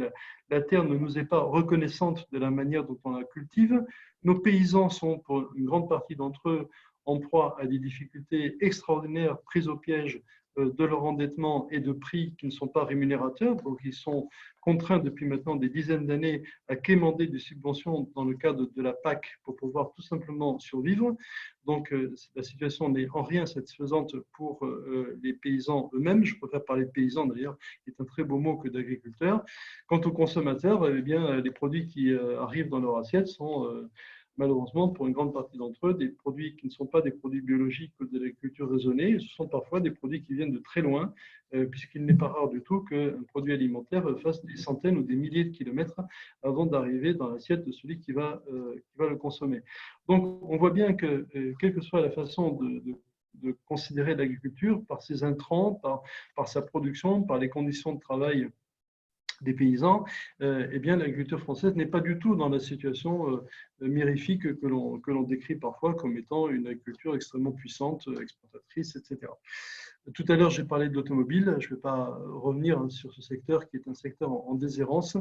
la terre ne nous est pas reconnaissante de la manière dont on la cultive. Nos paysans sont, pour une grande partie d'entre eux, en proie à des difficultés extraordinaires, prises au piège de leur endettement et de prix qui ne sont pas rémunérateurs. Donc, ils sont contraints depuis maintenant des dizaines d'années à quémander des subventions dans le cadre de la PAC pour pouvoir tout simplement survivre. Donc, la situation n'est en rien satisfaisante pour les paysans eux-mêmes. Je préfère parler de paysans d'ailleurs, qui est un très beau mot que d'agriculteurs. Quant aux consommateurs, eh bien, les produits qui arrivent dans leur assiette sont malheureusement, pour une grande partie d'entre eux, des produits qui ne sont pas des produits biologiques ou de l'agriculture raisonnée. Ce sont parfois des produits qui viennent de très loin, puisqu'il n'est pas rare du tout qu'un produit alimentaire fasse des centaines ou des milliers de kilomètres avant d'arriver dans l'assiette de celui qui va le consommer. Donc, on voit bien que, quelle que soit la façon de considérer l'agriculture, par ses intrants, par sa production, par les conditions de travail des paysans, eh bien, l'agriculture française n'est pas du tout dans la situation mirifique que l'on décrit parfois comme étant une agriculture extrêmement puissante, exportatrice, etc. Tout à l'heure, j'ai parlé de l'automobile. Je ne vais pas revenir sur ce secteur qui est un secteur en déshérence,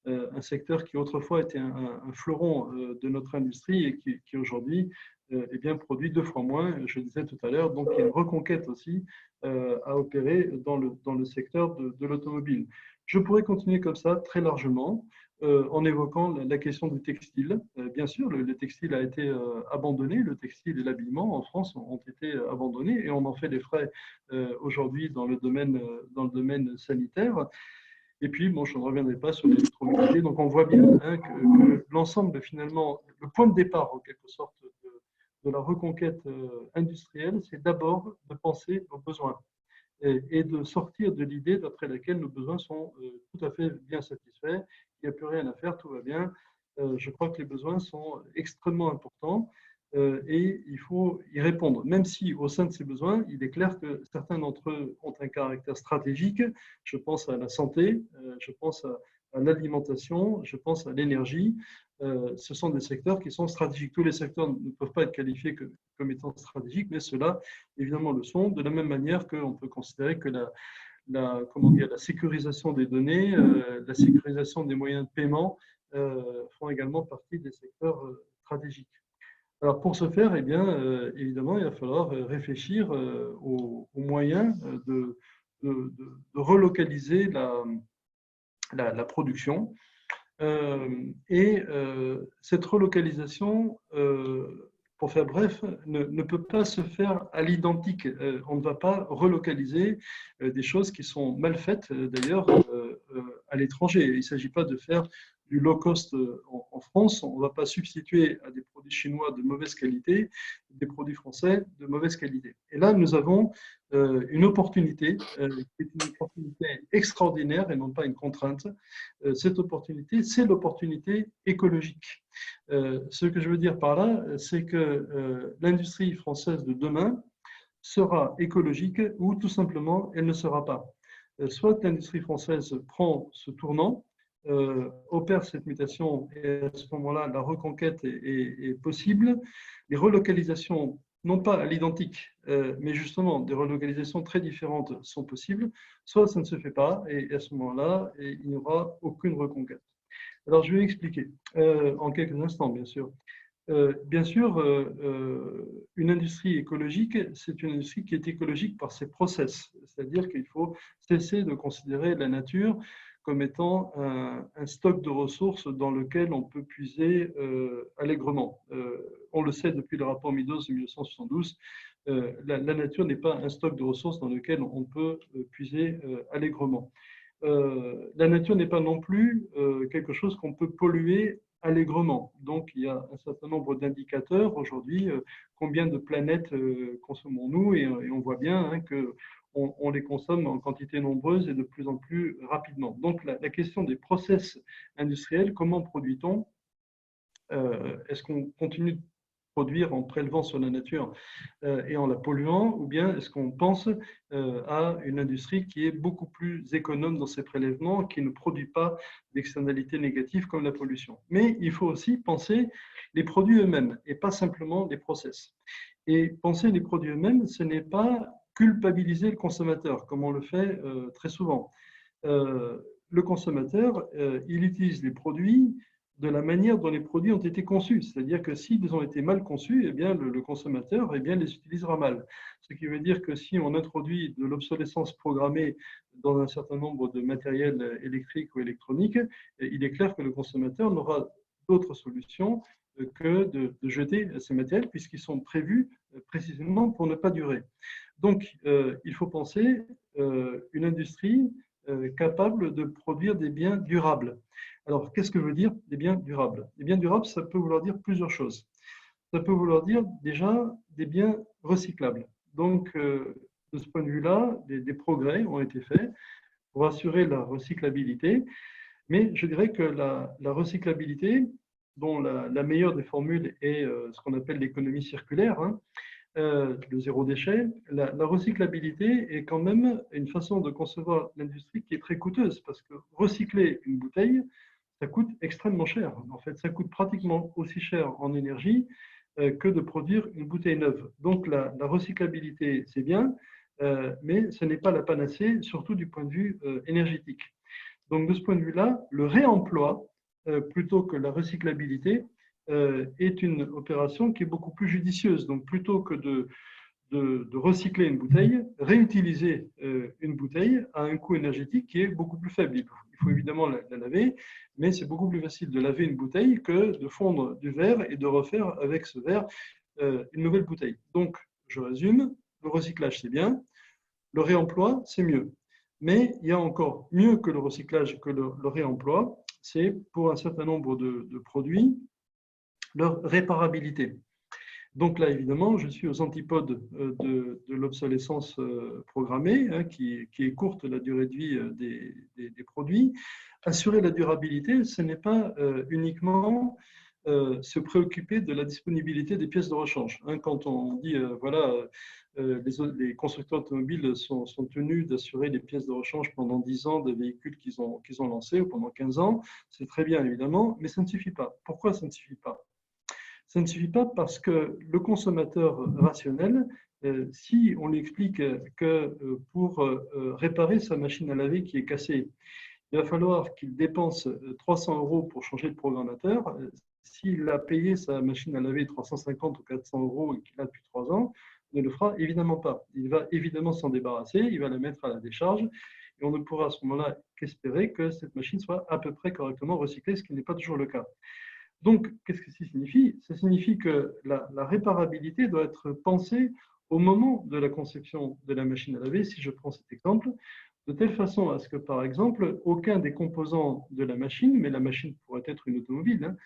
un secteur qui autrefois était un fleuron de notre industrie et qui aujourd'hui eh bien, produit 2 fois moins, je disais tout à l'heure. Donc, il y a une reconquête aussi à opérer dans le secteur de l'automobile. Je pourrais continuer comme ça très largement en évoquant la question du textile. Bien sûr, le textile a été abandonné, le textile et l'habillement en France ont été abandonnés et on en fait des frais aujourd'hui dans le domaine sanitaire. Et puis, bon, je ne reviendrai pas sur l'électromobilité. Donc, on voit bien hein, que l'ensemble, finalement, le point de départ, en quelque sorte, de la reconquête industrielle, c'est d'abord de penser aux besoins et de sortir de l'idée d'après laquelle nos besoins sont tout à fait bien satisfaits, il n'y a plus rien à faire, tout va bien. Je crois que les besoins sont extrêmement importants et il faut y répondre, même si au sein de ces besoins, il est clair que certains d'entre eux ont un caractère stratégique. Je pense à la santé, je pense à l'alimentation, je pense à l'énergie. Ce sont des secteurs qui sont stratégiques. Tous les secteurs ne peuvent pas être qualifiés comme étant stratégiques, mais ceux-là, évidemment, le sont. De la même manière qu'on peut considérer que la sécurisation des données, la sécurisation des moyens de paiement font également partie des secteurs stratégiques. Alors, pour ce faire, eh bien, évidemment, il va falloir réfléchir aux moyens de relocaliser la production. Cette relocalisation, pour faire bref, ne peut pas se faire à l'identique. On ne va pas relocaliser des choses qui sont mal faites, d'ailleurs, à l'étranger. Il ne s'agit pas de faire du low cost en France. On ne va pas substituer à des produits chinois de mauvaise qualité des produits français de mauvaise qualité. Et là, nous avons une opportunité, qui est une opportunité extraordinaire et non pas une contrainte. Cette opportunité, c'est l'opportunité écologique. Ce que je veux dire par là, c'est que l'industrie française de demain sera écologique ou tout simplement, elle ne sera pas. Soit l'industrie française prend ce tournant, opère cette mutation et à ce moment-là, la reconquête est possible. Les relocalisations, non pas à l'identique, mais justement des relocalisations très différentes sont possibles, soit ça ne se fait pas et à ce moment-là, il n'y aura aucune reconquête. Alors, je vais expliquer en quelques instants, bien sûr. Bien sûr, une industrie écologique, c'est une industrie qui est écologique par ses process, c'est-à-dire qu'il faut cesser de considérer la nature comme étant un stock de ressources dans lequel on peut puiser allègrement. On le sait depuis le rapport Meadows de 1972, la nature n'est pas un stock de ressources dans lequel on peut puiser allègrement. La nature n'est pas non plus quelque chose qu'on peut polluer allègrement. Donc, il y a un certain nombre d'indicateurs aujourd'hui. Combien de planètes consommons-nous et on voit bien hein, que on les consomme en quantité nombreuse et de plus en plus rapidement. Donc, la question des process industriels, comment produit-on? Est-ce qu'on continue de produire en prélevant sur la nature et en la polluant, ou bien est-ce qu'on pense à une industrie qui est beaucoup plus économe dans ses prélèvements, qui ne produit pas d'externalités négatives comme la pollution? Mais il faut aussi penser les produits eux-mêmes et pas simplement les process. Et penser les produits eux-mêmes, ce n'est pas culpabiliser le consommateur, comme on le fait très souvent. Le consommateur, il utilise les produits de la manière dont les produits ont été conçus. C'est-à-dire que s'ils ont été mal conçus, eh bien, le consommateur eh bien, les utilisera mal. Ce qui veut dire que si on introduit de l'obsolescence programmée dans un certain nombre de matériels électriques ou électroniques, il est clair que le consommateur n'aura d'autre solution que de jeter ces matériels puisqu'ils sont prévus précisément pour ne pas durer. Donc, il faut penser une industrie capable de produire des biens durables. Alors, qu'est-ce que veut dire des biens durables? Des biens durables, ça peut vouloir dire plusieurs choses. Ça peut vouloir dire déjà des biens recyclables. Donc, de ce point de vue-là, des progrès ont été faits pour assurer la recyclabilité. Mais je dirais que la recyclabilité, dont la meilleure des formules est ce qu'on appelle l'économie circulaire, hein, le zéro déchet, la recyclabilité est quand même une façon de concevoir l'industrie qui est très coûteuse parce que recycler une bouteille, ça coûte extrêmement cher. En fait, ça coûte pratiquement aussi cher en énergie que de produire une bouteille neuve. Donc la recyclabilité, c'est bien, mais ce n'est pas la panacée, surtout du point de vue énergétique. Donc de ce point de vue-là, le réemploi, plutôt que la recyclabilité, est une opération qui est beaucoup plus judicieuse. Donc, plutôt que de recycler une bouteille, réutiliser une bouteille à un coût énergétique qui est beaucoup plus faible. Il faut évidemment la laver, mais c'est beaucoup plus facile de laver une bouteille que de fondre du verre et de refaire avec ce verre une nouvelle bouteille. Donc, je résume, le recyclage, c'est bien, le réemploi, c'est mieux. Mais il y a encore mieux que le recyclage, que le réemploi, c'est pour un certain nombre de produits, leur réparabilité. Donc là, évidemment, je suis aux antipodes de l'obsolescence programmée, hein, qui est courte, la durée de vie des produits. Assurer la durabilité, ce n'est pas uniquement se préoccuper de la disponibilité des pièces de rechange. Hein, quand on dit, voilà, les constructeurs automobiles sont tenus d'assurer les pièces de rechange pendant 10 ans des véhicules qu'ils ont lancés, ou pendant 15 ans, c'est très bien, évidemment, mais ça ne suffit pas. Pourquoi ça ne suffit pas? Ça ne suffit pas parce que le consommateur rationnel, si on lui explique que pour réparer sa machine à laver qui est cassée, il va falloir qu'il dépense 300 € pour changer de programmateur, s'il a payé sa machine à laver 350 ou 400 € et qu'il a depuis 3 ans, ne le fera évidemment pas. Il va évidemment s'en débarrasser, il va la mettre à la décharge et on ne pourra à ce moment-là qu'espérer que cette machine soit à peu près correctement recyclée, ce qui n'est pas toujours le cas. Donc, qu'est-ce que ça signifie? Ça signifie que la réparabilité doit être pensée au moment de la conception de la machine à laver, si je prends cet exemple, de telle façon à ce que, par exemple, aucun des composants de la machine, mais la machine pourrait être une automobile, hein,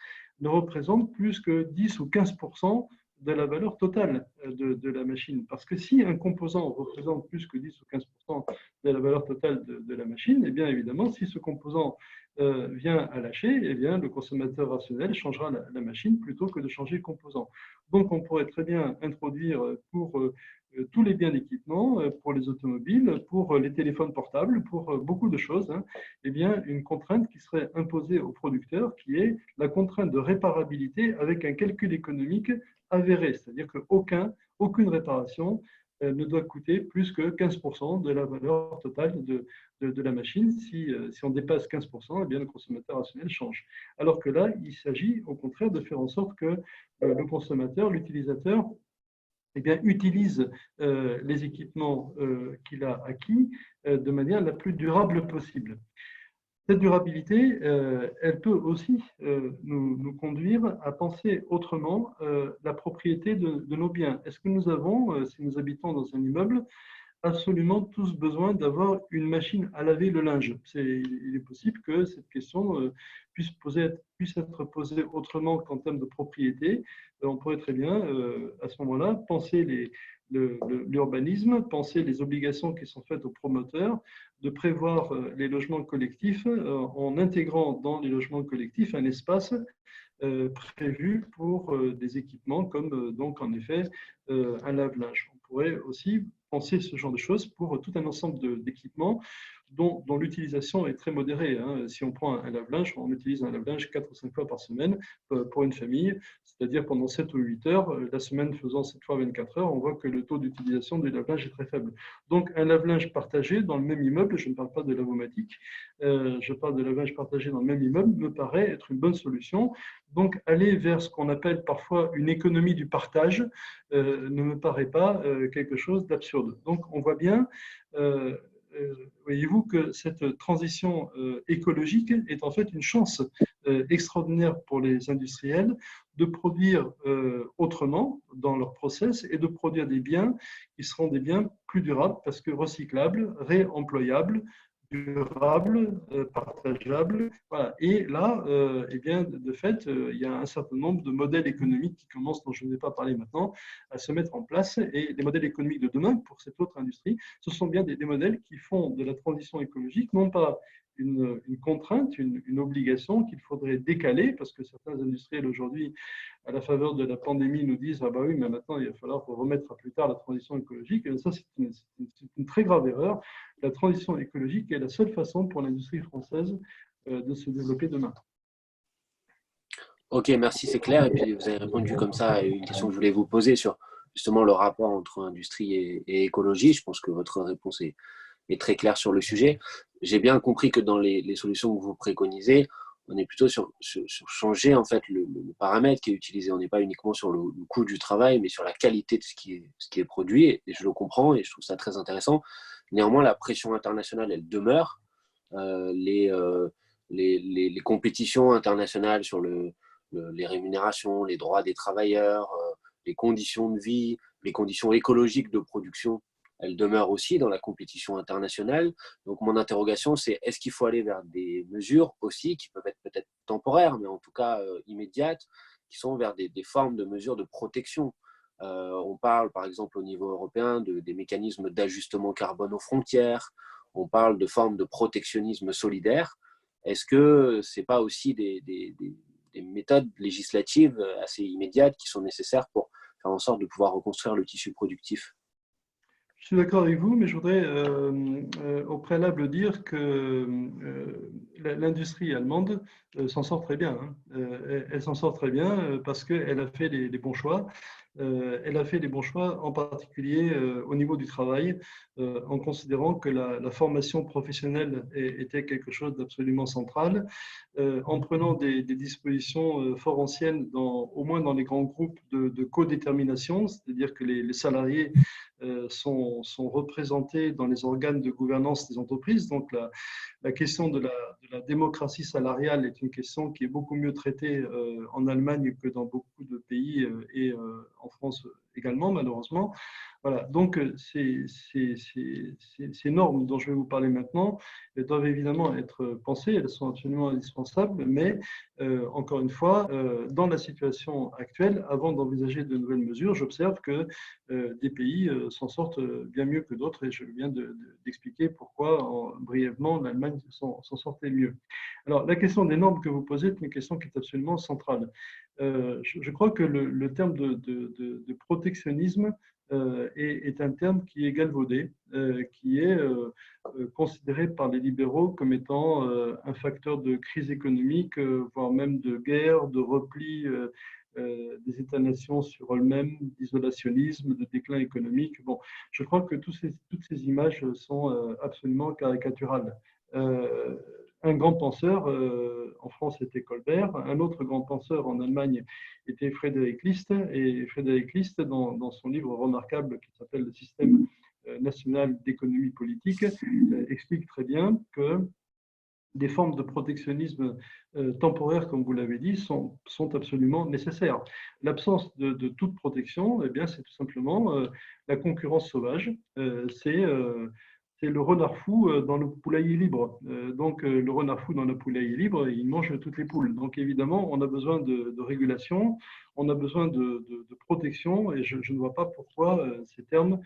ne représente plus que 10 ou 15% de la valeur totale de la machine. Parce que si un composant représente plus que 10 ou 15% de la valeur totale de la machine, eh bien évidemment, si ce composant vient à lâcher, eh bien, le consommateur rationnel changera la machine plutôt que de changer le composant. Donc, on pourrait très bien introduire pour tous les biens d'équipement, pour les automobiles, pour les téléphones portables, pour beaucoup de choses, hein, eh bien, une contrainte qui serait imposée aux producteurs, qui est la contrainte de réparabilité avec un calcul économique avéré, c'est-à-dire qu'aucune réparation ne doit coûter plus que 15% de la valeur totale de la machine. Si on dépasse 15%, eh bien, le consommateur rationnel change. Alors que là, il s'agit au contraire de faire en sorte que le consommateur, l'utilisateur, eh bien, utilise les équipements qu'il a acquis de manière la plus durable possible. Cette durabilité, elle peut aussi nous conduire à penser autrement la propriété de nos biens. Est-ce que nous avons, si nous habitons dans un immeuble, absolument tous besoin d'avoir une machine à laver le linge? Il est possible que cette question puisse être posée autrement qu'en termes de propriété. On pourrait très bien, à ce moment-là, penser l'urbanisme, penser les obligations qui sont faites aux promoteurs, de prévoir les logements collectifs en intégrant dans les logements collectifs un espace prévu pour des équipements comme donc en effet un lave-linge. On pourrait aussi penser ce genre de choses pour tout un ensemble d'équipements dont l'utilisation est très modérée. Hein. Si on prend un lave-linge, on utilise un lave-linge 4 ou 5 fois par semaine pour une famille, c'est-à-dire pendant 7 ou 8 heures, la semaine faisant 7 fois 24 heures, on voit que le taux d'utilisation du lave-linge est très faible. Donc un lave-linge partagé dans le même immeuble, je ne parle pas de lavomatique, je parle de lavage partagé dans le même immeuble, me paraît être une bonne solution. Donc aller vers ce qu'on appelle parfois une économie du partage ne me paraît pas quelque chose d'absurde. Donc on voit bien voyez-vous que cette transition écologique est en fait une chance extraordinaire pour les industriels de produire autrement dans leur process et de produire des biens qui seront des biens plus durables parce que recyclables, réemployables, durables, partageables. Voilà. Et là, eh bien, de fait, il y a un certain nombre de modèles économiques qui commencent, dont je ne vais pas parler maintenant, à se mettre en place. Et les modèles économiques de demain, pour cette autre industrie, ce sont bien des modèles qui font de la transition écologique, non pas une contrainte, une obligation qu'il faudrait décaler, parce que certains industriels aujourd'hui, à la faveur de la pandémie, nous disent « Ah bah oui, mais maintenant, il va falloir remettre à plus tard la transition écologique ». Et ça, c'est une très grave erreur. La transition écologique est la seule façon pour l'industrie française de se développer demain. Ok, merci, c'est clair. Et puis vous avez répondu comme ça à une question que je voulais vous poser sur justement le rapport entre industrie et écologie. Je pense que votre réponse est très claire sur le sujet. J'ai bien compris que dans les solutions que vous préconisez, on est plutôt sur changer en fait le paramètre qui est utilisé. On n'est pas uniquement sur le coût du travail, mais sur la qualité de ce qui est produit. Et je le comprends et je trouve ça très intéressant. Néanmoins, la pression internationale, elle demeure. Euh, les, euh, les compétitions internationales sur les rémunérations, les droits des travailleurs, les conditions de vie, les conditions écologiques de production, elles demeurent aussi dans la compétition internationale. Donc mon interrogation, c'est est-ce qu'il faut aller vers des mesures aussi qui peuvent être peut-être temporaires, mais en tout cas immédiates, qui sont vers des formes de mesures de protection. On parle par exemple au niveau européen des mécanismes d'ajustement carbone aux frontières, on parle de formes de protectionnisme solidaire. Est-ce que ce n'est pas aussi des méthodes législatives assez immédiates qui sont nécessaires pour faire en sorte de pouvoir reconstruire le tissu productif? Je suis d'accord avec vous, mais je voudrais au préalable dire que l'industrie allemande s'en sort très bien. Hein. Elle s'en sort très bien parce qu'elle a fait les bons choix. Elle a fait les bons choix, en particulier au niveau du travail, en considérant que la formation professionnelle était quelque chose d'absolument central, en prenant des dispositions fort anciennes, au moins dans les grands groupes de codétermination, c'est-à-dire que les salariés sont représentés dans les organes de gouvernance des entreprises. Donc la question de la démocratie salariale est une question qui est beaucoup mieux traitée en Allemagne que dans beaucoup de pays et en France également, malheureusement. Voilà, donc ces normes dont je vais vous parler maintenant, elles doivent évidemment être pensées, elles sont absolument indispensables, mais encore une fois, dans la situation actuelle, avant d'envisager de nouvelles mesures, j'observe que des pays s'en sortent bien mieux que d'autres et je viens d'expliquer pourquoi brièvement l'Allemagne s'en sortait mieux. Alors la question des normes que vous posez est une question qui est absolument centrale. Je crois que le terme de protectionnisme est un terme qui est galvaudé, qui est considéré par les libéraux comme étant un facteur de crise économique, voire même de guerre, de repli des États-nations sur eux-mêmes, d'isolationnisme, de déclin économique. Bon, je crois que toutes ces images sont absolument caricaturales. Un grand penseur, en France était Colbert, un autre grand penseur en Allemagne était Frédéric List, et Frédéric List, dans son livre remarquable qui s'appelle Le système national d'économie politique, explique très bien que des formes de protectionnisme temporaire, comme vous l'avez dit, sont absolument nécessaires. L'absence de toute protection, eh bien, c'est tout simplement la concurrence sauvage. C'est le renard fou dans le poulailler libre. Donc, le renard fou dans le poulailler libre, il mange toutes les poules. Donc, évidemment, on a besoin de régulation, on a besoin de protection, et je ne vois pas pourquoi ces termes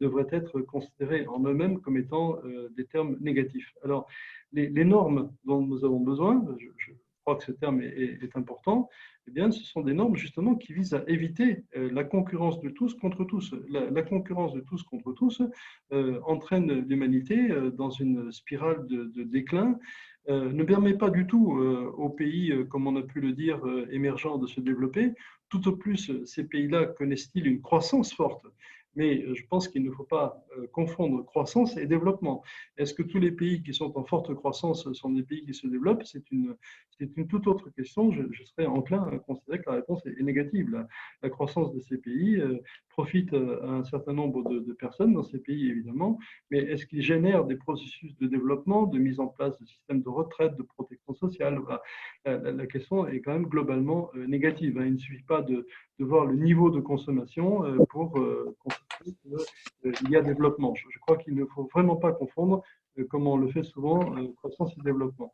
devraient être considérés en eux-mêmes comme étant des termes négatifs. Alors, les normes dont nous avons besoin, je crois que ce terme est important, eh bien, ce sont des normes justement qui visent à éviter la concurrence de tous contre tous. La concurrence de tous contre tous entraîne l'humanité dans une spirale de déclin, ne permet pas du tout aux pays, comme on a pu le dire, émergents de se développer. Tout au plus, ces pays-là connaissent-ils une croissance forte. Mais je pense qu'il ne faut pas confondre croissance et développement. Est-ce que tous les pays qui sont en forte croissance sont des pays qui se développent? C'est une toute autre question. Je serais enclin à considérer que la réponse est négative. La croissance de ces pays profite à un certain nombre de personnes dans ces pays, évidemment, mais est-ce qu'ils génèrent des processus de développement, de mise en place de systèmes de retraite, de protection sociale? La question est quand même globalement négative. Il ne suffit pas de voir le niveau de consommation pour constater qu'il y a développement. Je crois qu'il ne faut vraiment pas confondre, comme on le fait souvent, croissance et développement.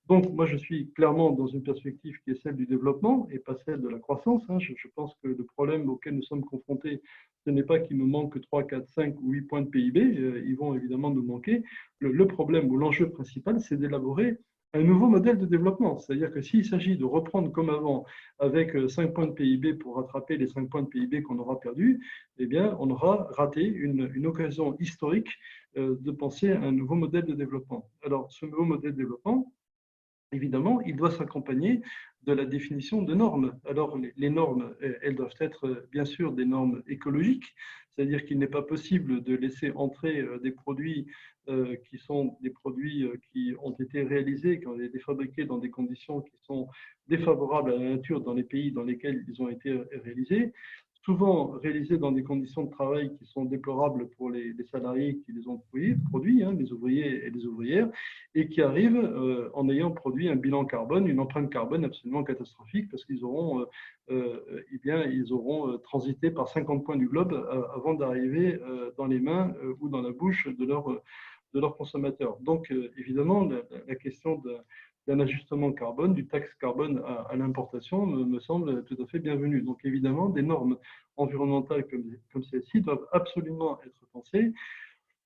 Donc, moi, je suis clairement dans une perspective qui est celle du développement et pas celle de la croissance. Je pense que le problème auquel nous sommes confrontés, ce n'est pas qu'il nous manque 3, 4, 5 ou 8 points de PIB. Ils vont évidemment nous manquer. Le problème ou l'enjeu principal, c'est d'élaborer un nouveau modèle de développement. C'est-à-dire que s'il s'agit de reprendre comme avant avec 5 points de PIB pour rattraper les 5 points de PIB qu'on aura perdus, eh bien, on aura raté une occasion historique de penser à un nouveau modèle de développement. Alors, ce nouveau modèle de développement, évidemment, il doit s'accompagner de la définition de normes. Alors, les normes, elles doivent être bien sûr des normes écologiques, c'est-à-dire qu'il n'est pas possible de laisser entrer des produits qui sont des produits qui ont été réalisés, qui ont été fabriqués dans des conditions qui sont défavorables à la nature dans les pays dans lesquels ils ont été réalisés, souvent réalisés dans des conditions de travail qui sont déplorables pour les salariés qui les ont produits, les ouvriers et les ouvrières, et qui arrivent en ayant produit un bilan carbone, une empreinte carbone absolument catastrophique, parce qu'ils auront, ils auront transité par 50 points du globe avant d'arriver dans les mains ou dans la bouche de leurs consommateurs. Donc, évidemment, la question d'un ajustement carbone, du taxe carbone à l'importation me semble tout à fait bienvenue. Donc, évidemment, des normes environnementales comme celles-ci doivent absolument être pensées,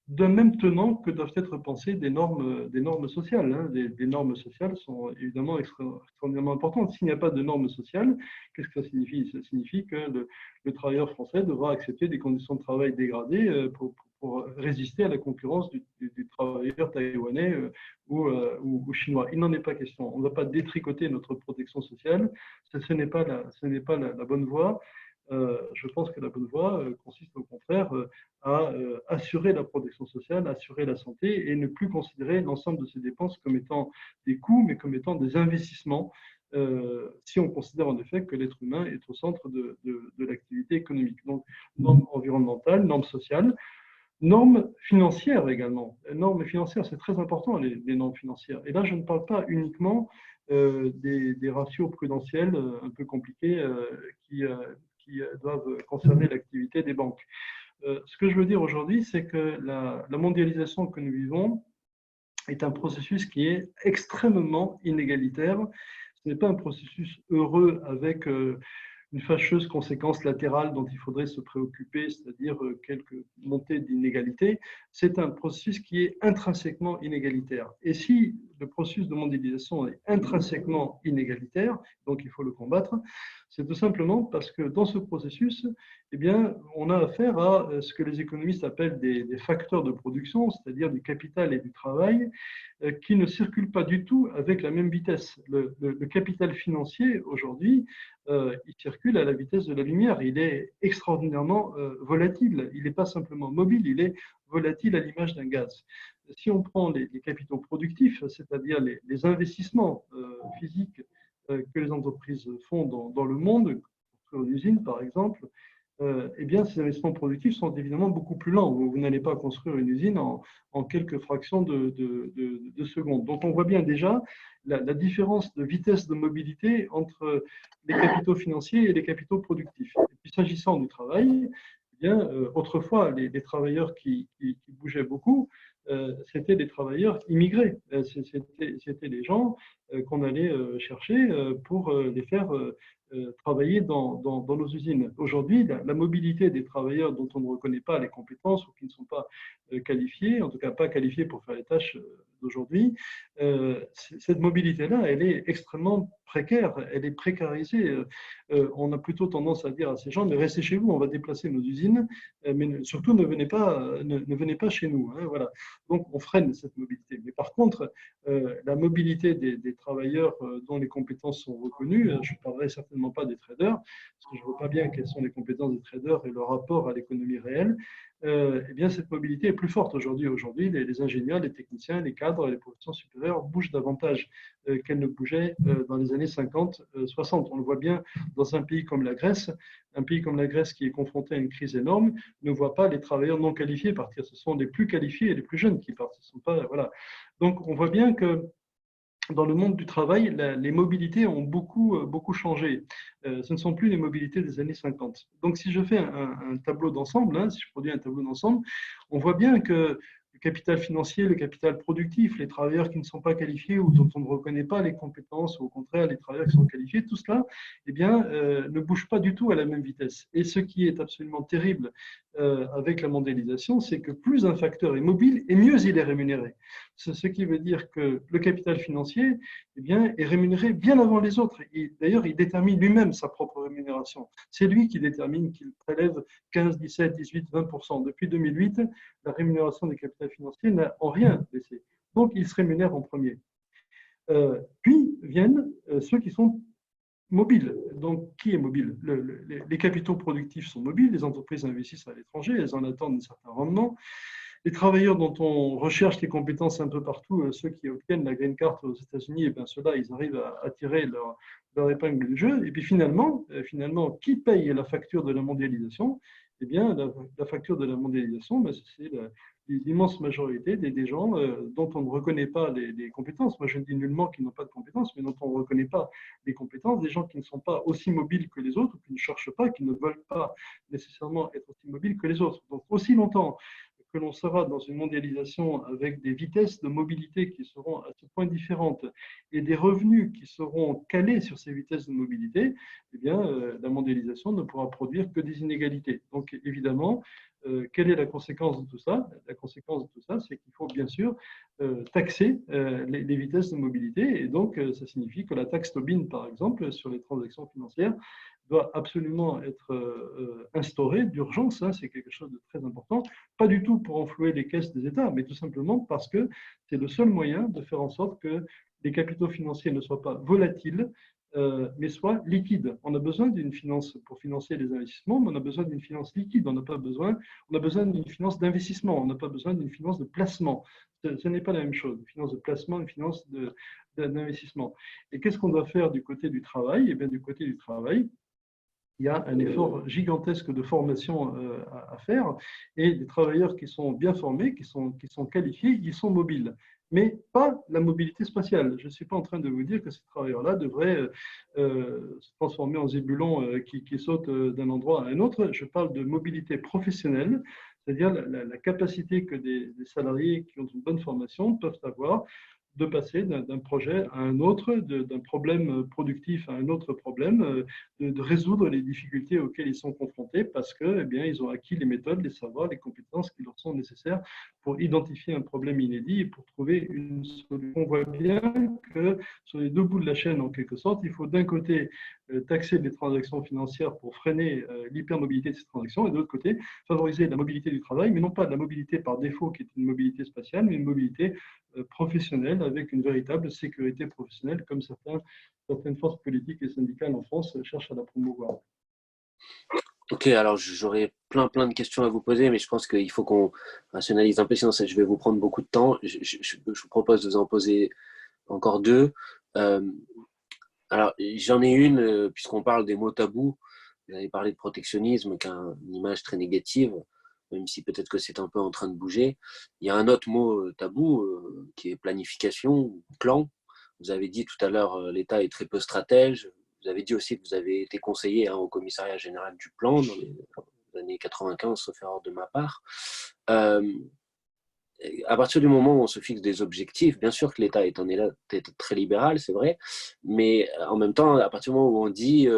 de même tenant que doivent être pensées des normes sociales. Des normes sociales sont évidemment extraordinairement importantes. S'il n'y a pas de normes sociales, qu'est-ce que ça signifie? Ça signifie que le travailleur français devra accepter des conditions de travail dégradées pour résister à la concurrence du travailleur taïwanais ou chinois. Il n'en est pas question. On ne va pas détricoter notre protection sociale. Ce n'est pas la bonne voie. Je pense que la bonne voie consiste au contraire à assurer la protection sociale, assurer la santé et ne plus considérer l'ensemble de ces dépenses comme étant des coûts, mais comme étant des investissements, si on considère en effet que l'être humain est au centre de l'activité économique. Donc, normes environnementales, normes sociales, normes financières également. Normes financières, c'est très important, les normes financières. Et là, je ne parle pas uniquement des ratios prudentiels un peu compliqués qui doivent concerner l'activité des banques. Ce que je veux dire aujourd'hui, c'est que la mondialisation que nous vivons est un processus qui est extrêmement inégalitaire. Ce n'est pas un processus heureux avec une fâcheuse conséquence latérale dont il faudrait se préoccuper, c'est-à-dire quelques montées d'inégalités. C'est un processus qui est intrinsèquement inégalitaire. Et si le processus de mondialisation est intrinsèquement inégalitaire, donc il faut le combattre, c'est tout simplement parce que dans ce processus, eh bien, on a affaire à ce que les économistes appellent des facteurs de production, c'est-à-dire du capital et du travail, qui ne circulent pas du tout avec la même vitesse. Le capital financier, aujourd'hui, il circule à la vitesse de la lumière. Il est extraordinairement volatile. Il n'est pas simplement mobile, il est volatile à l'image d'un gaz. Si on prend les capitaux productifs, c'est-à-dire les investissements physiques que les entreprises font dans le monde, construire une usine par exemple, eh bien, ces investissements productifs sont évidemment beaucoup plus lents. Vous n'allez pas construire une usine en quelques fractions de secondes. Donc, on voit bien déjà la différence de vitesse de mobilité entre les capitaux financiers et les capitaux productifs. Et puis, s'agissant du travail, eh bien, autrefois, les travailleurs qui bougeaient beaucoup, c'était des travailleurs immigrés. C'était les gens qu'on allait chercher pour les faire travailler dans nos usines. Aujourd'hui, la mobilité des travailleurs dont on ne reconnaît pas les compétences ou qui ne sont pas qualifiés, en tout cas pas qualifiés pour faire les tâches d'aujourd'hui, cette mobilité-là, elle est extrêmement précaire, elle est précarisée. On a plutôt tendance à dire à ces gens, mais restez chez vous, on va déplacer nos usines, mais surtout ne venez pas chez nous. Hein, voilà. Donc on freine cette mobilité. Mais par contre, la mobilité des travailleurs dont les compétences sont reconnues, je ne parlerai certainement pas des traders, parce que je ne vois pas bien quelles sont les compétences des traders et leur rapport à l'économie réelle. Eh bien, cette mobilité est plus forte aujourd'hui. Aujourd'hui, les ingénieurs, les techniciens, les cadres, les professions supérieures bougent davantage qu'elles ne bougeaient dans les années 50, 60. On le voit bien dans un pays comme la Grèce. Un pays comme la Grèce qui est confronté à une crise énorme ne voit pas les travailleurs non qualifiés partir. Ce sont les plus qualifiés et les plus jeunes qui partent. Ce sont pas, voilà. Donc, on voit bien que dans le monde du travail, les mobilités ont beaucoup changé. Ce ne sont plus les mobilités des années 50. Donc, si je fais un tableau d'ensemble, hein, si je produis un tableau d'ensemble, on voit bien que le capital financier, le capital productif, les travailleurs qui ne sont pas qualifiés ou dont on ne reconnaît pas les compétences, ou au contraire, les travailleurs qui sont qualifiés, tout cela eh bien, ne bouge pas du tout à la même vitesse. Et ce qui est absolument terrible avec la mondialisation, c'est que plus un facteur est mobile, et mieux il est rémunéré. Ce qui veut dire que le capital financier eh bien, est rémunéré bien avant les autres. D'ailleurs, il détermine lui-même sa propre rémunération. C'est lui qui détermine qu'il prélève 15, 17, 18, 20%. Depuis 2008, la rémunération des capitaux financiers n'a en rien baissé. Donc, il se rémunère en premier. Puis viennent ceux qui sont mobiles. Donc, qui est mobile? Les capitaux productifs sont mobiles, les entreprises investissent à l'étranger, elles en attendent un certain rendement. Les travailleurs dont on recherche les compétences un peu partout, ceux qui obtiennent la green card aux États-Unis, eh bien ceux-là, ils arrivent à tirer leur épingle du jeu. Et puis finalement, qui paye la facture de la mondialisation? Eh bien, la facture de la mondialisation, ben, c'est l'immense majorité des gens dont on ne reconnaît pas les compétences. Moi, je ne dis nullement qu'ils n'ont pas de compétences, mais dont on ne reconnaît pas les compétences, des gens qui ne sont pas aussi mobiles que les autres, qui ne cherchent pas, qui ne veulent pas nécessairement être aussi mobiles que les autres. Donc, aussi longtemps que l'on sera dans une mondialisation avec des vitesses de mobilité qui seront à ce point différentes et des revenus qui seront calés sur ces vitesses de mobilité, eh bien, la mondialisation ne pourra produire que des inégalités. Donc, évidemment, quelle est la conséquence de tout ça? La conséquence de tout ça, c'est qu'il faut bien sûr taxer les vitesses de mobilité. Et donc, ça signifie que la taxe Tobin, par exemple, sur les transactions financières, doit absolument être instaurée d'urgence. Hein, c'est quelque chose de très important. Pas du tout pour enflouer les caisses des États, mais tout simplement parce que c'est le seul moyen de faire en sorte que les capitaux financiers ne soient pas volatiles, mais soient liquides. On a besoin d'une finance pour financer les investissements, mais on a besoin d'une finance liquide. On a besoin d'une finance d'investissement. On n'a pas besoin d'une finance de placement. Ce n'est pas la même chose. Une finance de placement, une finance d'investissement. Et qu'est-ce qu'on doit faire du côté du travail? Eh bien, du côté du travail, il y a un effort gigantesque de formation à faire et les travailleurs qui sont bien formés, qui sont qualifiés, ils sont mobiles. Mais pas la mobilité spatiale. Je ne suis pas en train de vous dire que ces travailleurs-là devraient se transformer en zébulons qui sautent d'un endroit à un autre. Je parle de mobilité professionnelle, c'est-à-dire la capacité que des salariés qui ont une bonne formation peuvent avoir de passer d'un projet à un autre, d'un problème productif à un autre problème, de résoudre les difficultés auxquelles ils sont confrontés parce que, eh bien, ils ont acquis les méthodes, les savoirs, les compétences qui leur sont nécessaires pour identifier un problème inédit et pour trouver une solution. On voit bien que sur les deux bouts de la chaîne, en quelque sorte, il faut d'un côté taxer les transactions financières pour freiner l'hypermobilité de ces transactions et de l'autre côté, favoriser la mobilité du travail, mais non pas de la mobilité par défaut qui est une mobilité spatiale, mais une mobilité professionnelle avec une véritable sécurité professionnelle comme certaines forces politiques et syndicales en France cherchent à la promouvoir. Ok, alors j'aurais plein de questions à vous poser, mais je pense qu'il faut qu'on rationalise un peu, sinon je vais vous prendre beaucoup de temps. Je vous propose de vous en poser encore deux. Alors, j'en ai une, puisqu'on parle des mots tabous. vous avez parlé de protectionnisme, qui a une image très négative, même si peut-être que c'est un peu en train de bouger. Il y a un autre mot tabou qui est planification, plan. Vous avez dit tout à l'heure, l'État est très peu stratège. Vous avez dit aussi que vous avez été conseiller au commissariat général du plan dans les années 95, sauf erreur de ma part. À partir du moment où on se fixe des objectifs, bien sûr que l'État est très libéral, c'est vrai, mais en même temps, à partir du moment où on dit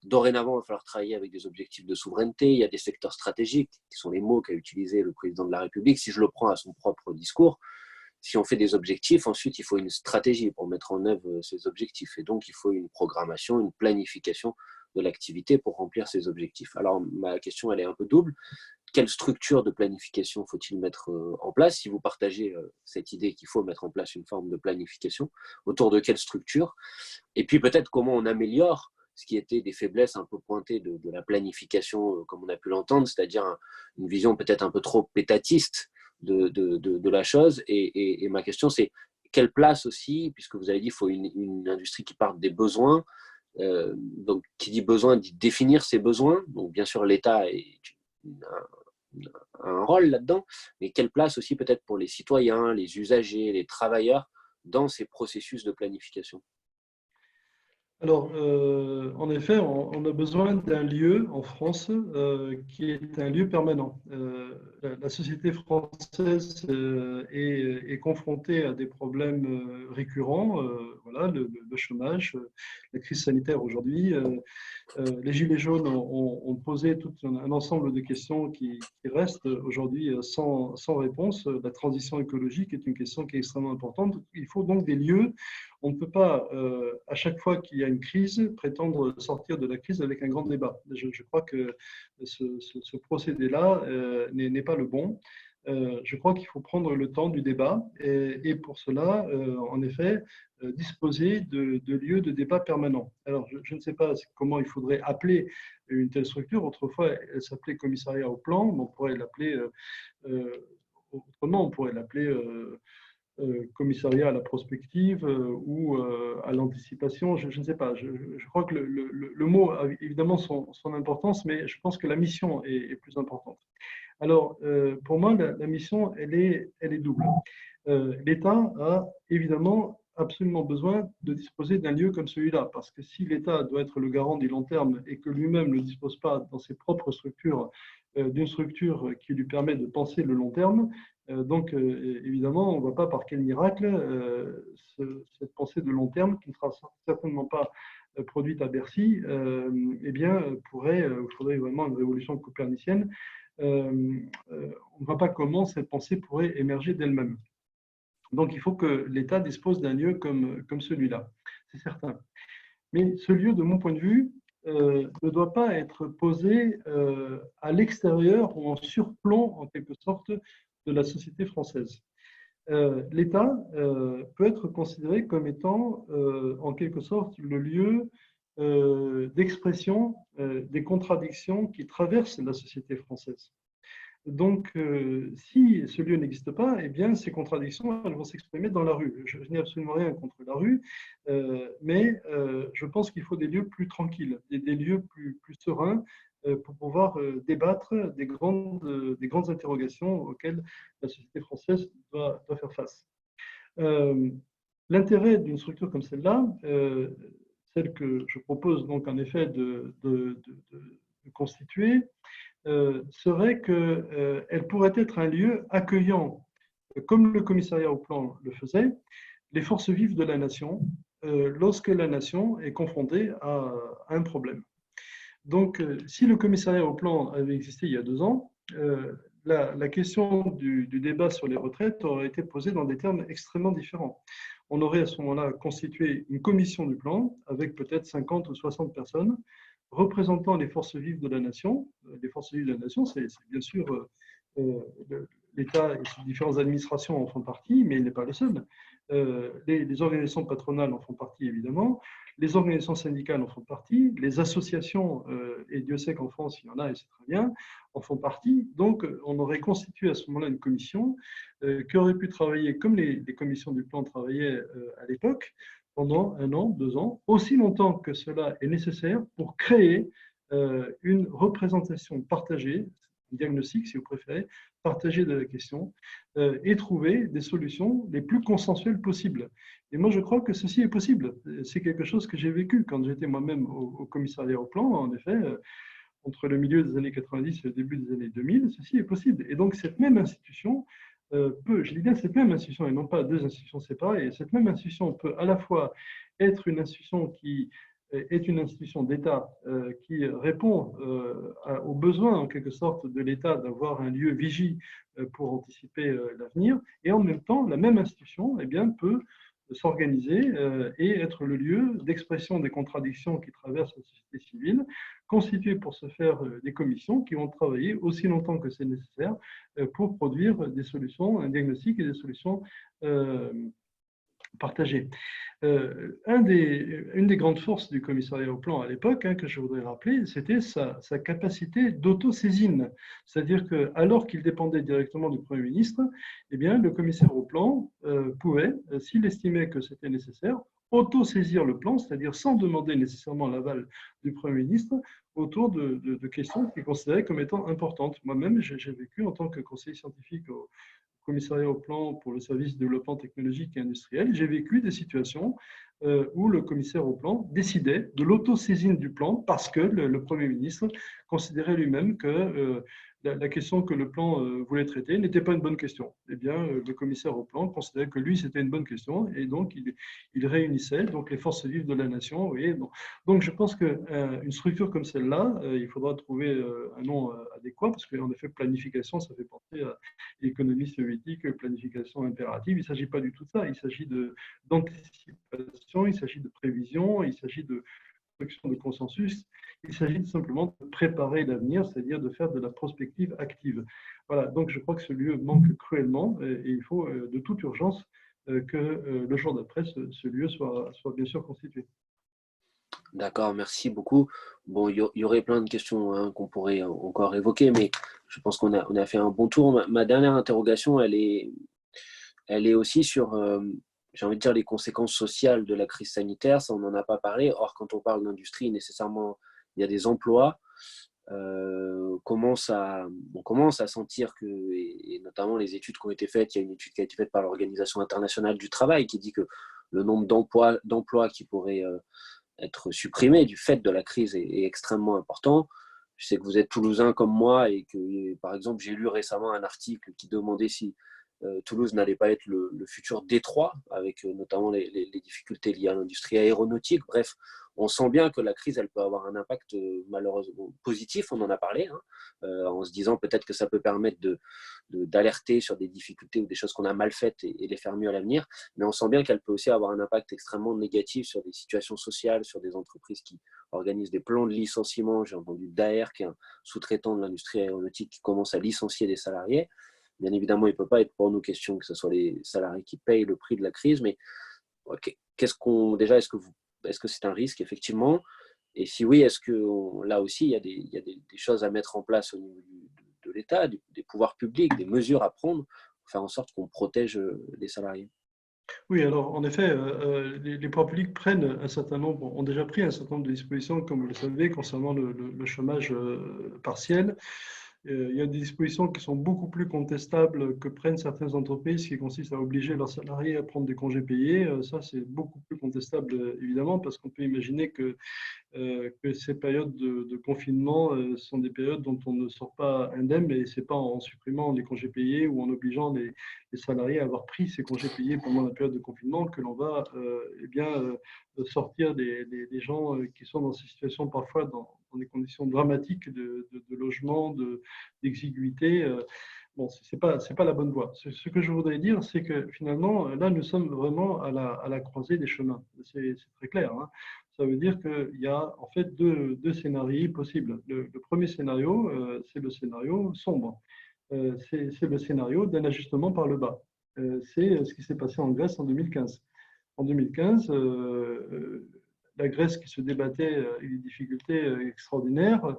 dorénavant, il va falloir travailler avec des objectifs de souveraineté, il y a des secteurs stratégiques, qui sont les mots qu'a utilisé le président de la République. Si je le prends à son propre discours, si on fait des objectifs, ensuite, il faut une stratégie pour mettre en œuvre ces objectifs. Et donc, il faut une programmation, une planification de l'activité pour remplir ces objectifs. Alors, ma question, elle est un peu double. Quelle structure de planification faut-il mettre en place? Si vous partagez cette idée qu'il faut mettre en place une forme de planification, autour de quelle structure? Et puis peut-être comment on améliore ce qui était des faiblesses un peu pointées de la planification, comme on a pu l'entendre, c'est-à-dire une vision peut-être un peu trop pétatiste de la chose. Et ma question, c'est quelle place aussi, puisque vous avez dit qu'il faut une industrie qui parte des besoins, donc qui dit besoin, dit définir ses besoins. Donc bien sûr, l'État a un rôle là-dedans, mais quelle place aussi peut-être pour les citoyens, les usagers, les travailleurs dans ces processus de planification? Alors, en effet, on a besoin d'un lieu en France qui est un lieu permanent. La société française est confrontée à des problèmes récurrents, voilà, le chômage, la crise sanitaire aujourd'hui. Les Gilets jaunes ont posé tout un ensemble de questions qui restent aujourd'hui sans réponse. La transition écologique est une question qui est extrêmement importante. Il faut donc des lieux. On ne peut pas, à chaque fois qu'il y a une crise, prétendre sortir de la crise avec un grand débat. Je crois que ce procédé-là n'est pas le bon. Je crois qu'il faut prendre le temps du débat et pour cela, en effet, disposer de lieux de débat permanents. Alors, je ne sais pas comment il faudrait appeler une telle structure. Autrefois, elle s'appelait commissariat au plan, mais on pourrait l'appeler autrement, on pourrait l'appeler commissariat à la prospective ou à l'anticipation, je ne sais pas. Je crois que le mot a évidemment son importance, mais je pense que la mission est plus importante. Alors, pour moi, la mission, elle est double. L'État a évidemment absolument besoin de disposer d'un lieu comme celui-là, parce que si l'État doit être le garant du long terme et que lui-même ne dispose pas dans ses propres structures d'une structure qui lui permet de penser le long terme, donc évidemment, on ne voit pas par quel miracle cette pensée de long terme, qui ne sera certainement pas produite à Bercy, eh bien, il faudrait vraiment une révolution copernicienne. On ne voit pas comment cette pensée pourrait émerger d'elle-même. Donc, il faut que l'État dispose d'un lieu comme celui-là, c'est certain. Mais ce lieu, de mon point de vue, ne doit pas être posé à l'extérieur ou en surplomb, en quelque sorte, de la société française. L'État peut être considéré comme étant, en quelque sorte, le lieu d'expression des contradictions qui traversent la société française. Donc, si ce lieu n'existe pas, eh bien, ces contradictions, elles vont s'exprimer dans la rue. Je n'ai absolument rien contre la rue, mais je pense qu'il faut des lieux plus tranquilles, des lieux plus sereins pour pouvoir débattre des grandes interrogations auxquelles la société française doit faire face. L'intérêt d'une structure comme celle-là, celle que je propose donc en effet de constituer, serait qu'elle pourrait être un lieu accueillant, comme le commissariat au plan le faisait, les forces vives de la nation lorsque la nation est confrontée à un problème. Donc, si le commissariat au plan avait existé il y a 2 ans, la question du débat sur les retraites aurait été posée dans des termes extrêmement différents. On aurait à ce moment-là constitué une commission du plan avec peut-être 50 ou 60 personnes représentant les forces vives de la nation. Les forces vives de la nation, c'est bien sûr l'État et ses différentes administrations en font partie, mais il n'est pas le seul. Les organisations patronales en font partie, évidemment. Les organisations syndicales en font partie. Les associations, et Dieu sait qu'en France, il y en a, et c'est très bien, en font partie. Donc, on aurait constitué à ce moment-là une commission qui aurait pu travailler comme les commissions du plan travaillaient à l'époque, pendant 1 an, 2 ans, aussi longtemps que cela est nécessaire pour créer une représentation partagée, un diagnostic si vous préférez, partagé de la question, et trouver des solutions les plus consensuelles possibles. Et moi, je crois que ceci est possible. C'est quelque chose que j'ai vécu quand j'étais moi-même au commissariat au plan. En effet, entre le milieu des années 90 et le début des années 2000, ceci est possible. Et donc, cette même institution je dis bien cette même institution et non pas deux institutions séparées, et cette même institution peut à la fois être une institution qui est une institution d'État qui répond aux besoins en quelque sorte de l'État d'avoir un lieu vigie pour anticiper l'avenir, et en même temps, la même institution eh bien, peut s'organiser et être le lieu d'expression des contradictions qui traversent la société civile, constituer pour ce faire des commissions qui vont travailler aussi longtemps que c'est nécessaire pour produire des solutions, un diagnostic et des solutions partagées. Une des grandes forces du commissariat au plan à l'époque, que je voudrais rappeler, c'était sa capacité d'autosaisine. C'est-à-dire qu'alors qu'il dépendait directement du Premier ministre, eh bien, le commissaire au plan pouvait, s'il estimait que c'était nécessaire, auto-saisir le plan, c'est-à-dire sans demander nécessairement l'aval du Premier ministre, autour de questions qu'il considérait comme étant importantes. Moi-même, j'ai vécu en tant que conseiller scientifique au commissariat au plan pour le service de développement technologique et industriel, j'ai vécu des situations où le commissaire au plan décidait de l'autosaisine du plan parce que le Premier ministre considérait lui-même que la question que le plan voulait traiter n'était pas une bonne question. Eh bien, le commissaire au plan considérait que lui, c'était une bonne question et donc il réunissait donc, les forces vives de la nation. Voyez, donc je pense qu'une structure comme celle-là, il faudra trouver un nom adéquat parce qu'en effet, planification, ça fait penser à économie soviétique, planification impérative. Il ne s'agit pas du tout de ça. Il s'agit d'anticipation, il s'agit de prévision, il s'agit de construction de consensus. Il s'agit simplement de préparer l'avenir, c'est-à-dire de faire de la prospective active. Voilà, donc je crois que ce lieu manque cruellement et il faut de toute urgence que le jour d'après, ce lieu soit bien sûr constitué. D'accord, merci beaucoup. Bon, il y aurait plein de questions qu'on pourrait encore évoquer, mais je pense on a fait un bon tour. Ma dernière interrogation, elle est aussi sur, j'ai envie de dire, les conséquences sociales de la crise sanitaire. Ça, on n'en a pas parlé. Or, quand on parle d'industrie, nécessairement, il y a des emplois. On commence à sentir que, et notamment les études qui ont été faites, il y a une étude qui a été faite par l'Organisation internationale du travail qui dit que le nombre d'emplois qui pourraient être supprimés du fait de la crise est extrêmement important. Je sais que vous êtes toulousain comme moi et que, par exemple, j'ai lu récemment un article qui demandait si Toulouse n'allait pas être le futur Détroit, avec notamment les difficultés liées à l'industrie aéronautique. Bref, on sent bien que la crise, elle peut avoir un impact malheureusement positif, on en a parlé, en se disant peut-être que ça peut permettre d'alerter sur des difficultés ou des choses qu'on a mal faites et les faire mieux à l'avenir. Mais on sent bien qu'elle peut aussi avoir un impact extrêmement négatif sur des situations sociales, sur des entreprises qui organisent des plans de licenciement. J'ai entendu Daher, qui est un sous-traitant de l'industrie aéronautique, qui commence à licencier des salariés. Bien évidemment, il ne peut pas être pour nous question que ce soit les salariés qui payent le prix de la crise, mais déjà, est-ce que c'est un risque, effectivement? Et si oui, est-ce que là aussi, il y a des choses à mettre en place au niveau de l'État, des pouvoirs publics, des mesures à prendre pour faire en sorte qu'on protège les salariés? Oui, alors en effet, les pouvoirs publics prennent un certain nombre, ont déjà pris un certain nombre de dispositions, comme vous le savez, concernant le chômage partiel. Il y a des dispositions qui sont beaucoup plus contestables que prennent certaines entreprises qui consistent à obliger leurs salariés à prendre des congés payés. Ça, c'est beaucoup plus contestable, évidemment, parce qu'on peut imaginer que ces périodes de confinement sont des périodes dont on ne sort pas indemne, et ce n'est pas en supprimant les congés payés ou en obligeant les salariés à avoir pris ces congés payés pendant la période de confinement que l'on va eh bien, sortir des gens qui sont dans ces situations parfois dans des conditions dramatiques de logement, d'exiguïté. Bon, ce n'est pas la bonne voie. Ce que je voudrais dire, c'est que finalement, là, nous sommes vraiment à la croisée des chemins. C'est très clair. Ça veut dire qu'il y a en fait deux scénarios possibles. Le premier scénario, c'est le scénario sombre. C'est le scénario d'un ajustement par le bas. C'est ce qui s'est passé en Grèce en 2015. En 2015, la Grèce qui se débattait avec des difficultés extraordinaires,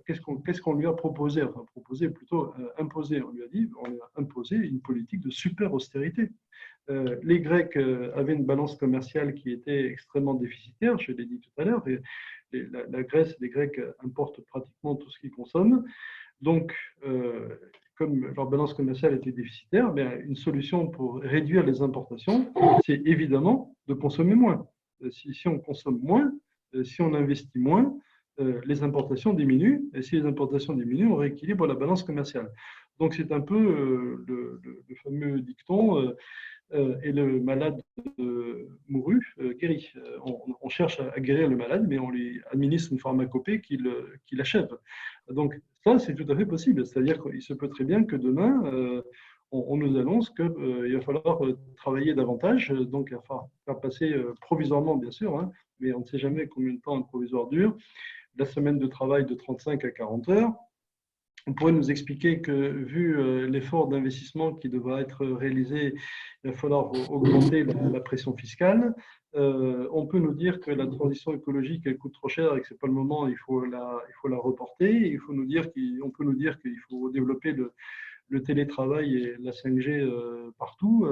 qu'est-ce qu'on lui a proposé? Enfin, proposé, plutôt imposé. On lui a dit, on lui a imposé une politique de super austérité. Les Grecs avaient une balance commerciale qui était extrêmement déficitaire, je l'ai dit tout à l'heure, la Grèce et les Grecs importent pratiquement tout ce qu'ils consomment. Donc, comme leur balance commerciale était déficitaire, une solution pour réduire les importations, c'est évidemment de consommer moins. Si on consomme moins, si on investit moins, les importations diminuent. Et si les importations diminuent, on rééquilibre la balance commerciale. Donc, c'est un peu le fameux dicton et le malade mourut guérit. On cherche à guérir le malade, mais on lui administre une pharmacopée qui l'achève. Donc ça, c'est tout à fait possible. C'est-à-dire qu'il se peut très bien que demain, on nous annonce qu'il va falloir travailler davantage, donc il va falloir faire passer provisoirement, bien sûr, hein, mais on ne sait jamais combien de temps un provisoire dure, la semaine de travail de 35 à 40 heures. On pourrait nous expliquer que, vu l'effort d'investissement qui devra être réalisé, il va falloir augmenter la pression fiscale. On peut nous dire que la transition écologique, elle coûte trop cher et que ce n'est pas le moment, il faut la reporter. On peut nous dire qu'il faut développer le télétravail et la 5G partout,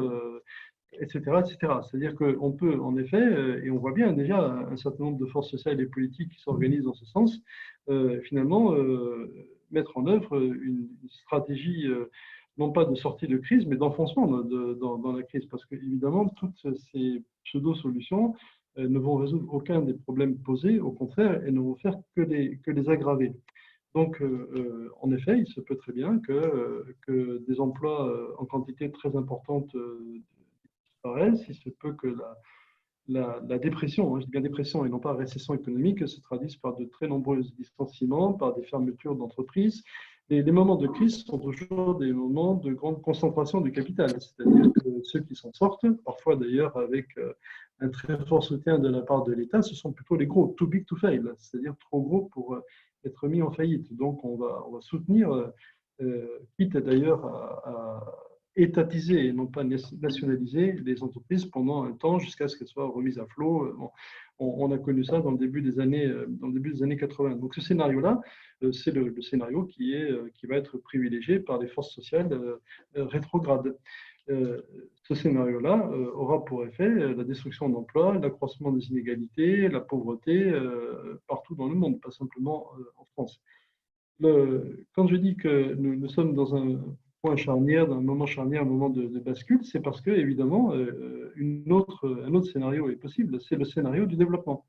etc., etc. C'est-à-dire qu'on peut, en effet, et on voit bien déjà un certain nombre de forces sociales et politiques qui s'organisent dans ce sens, finalement, mettre en œuvre une stratégie, non pas de sortie de crise, mais d'enfoncement dans la crise. Parce que, évidemment, toutes ces pseudo-solutions ne vont résoudre aucun des problèmes posés, au contraire, et ne vont faire que les aggraver. Donc, en effet, il se peut très bien que des emplois en quantité très importante disparaissent. Il se peut que la dépression, hein, je dis bien dépression et non pas récession économique, se traduise par de très nombreux licenciements, par des fermetures d'entreprises. Et les moments de crise sont toujours des moments de grande concentration du capital, c'est-à-dire que ceux qui s'en sortent, parfois d'ailleurs avec un très fort soutien de la part de l'État, ce sont plutôt les gros, too big to fail, c'est-à-dire trop gros pour être mis en faillite. Donc on va soutenir, quitte d'ailleurs à étatiser et non pas nationaliser les entreprises pendant un temps jusqu'à ce qu'elles soient remises à flot. On a connu ça dans le début des années 80. Donc ce scénario-là, c'est le scénario qui va être privilégié par les forces sociales rétrogrades. Ce scénario-là aura pour effet la destruction d'emplois, l'accroissement des inégalités, la pauvreté partout dans le monde, pas simplement en France. Quand je dis que nous sommes dans un point charnière, un moment charnière, un moment de bascule, c'est parce que, évidemment, un autre scénario est possible, c'est le scénario du développement.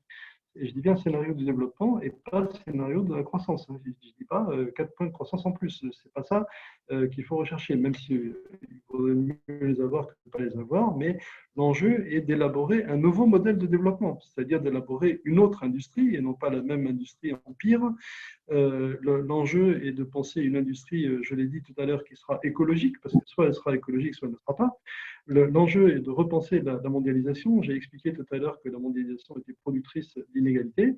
Et je dis bien scénario du développement et pas scénario de la croissance. Je ne dis pas 4 points de croissance en plus. Ce n'est pas ça qu'il faut rechercher, même s'il vaudrait mieux les avoir que de ne pas les avoir. Mais l'enjeu est d'élaborer un nouveau modèle de développement, c'est-à-dire d'élaborer une autre industrie et non pas la même industrie en pire. L'enjeu est de penser une industrie, je l'ai dit tout à l'heure, qui sera écologique, parce que soit elle sera écologique, soit elle ne sera pas. L'enjeu est de repenser la mondialisation. J'ai expliqué tout à l'heure que la mondialisation était productrice d'inégalités.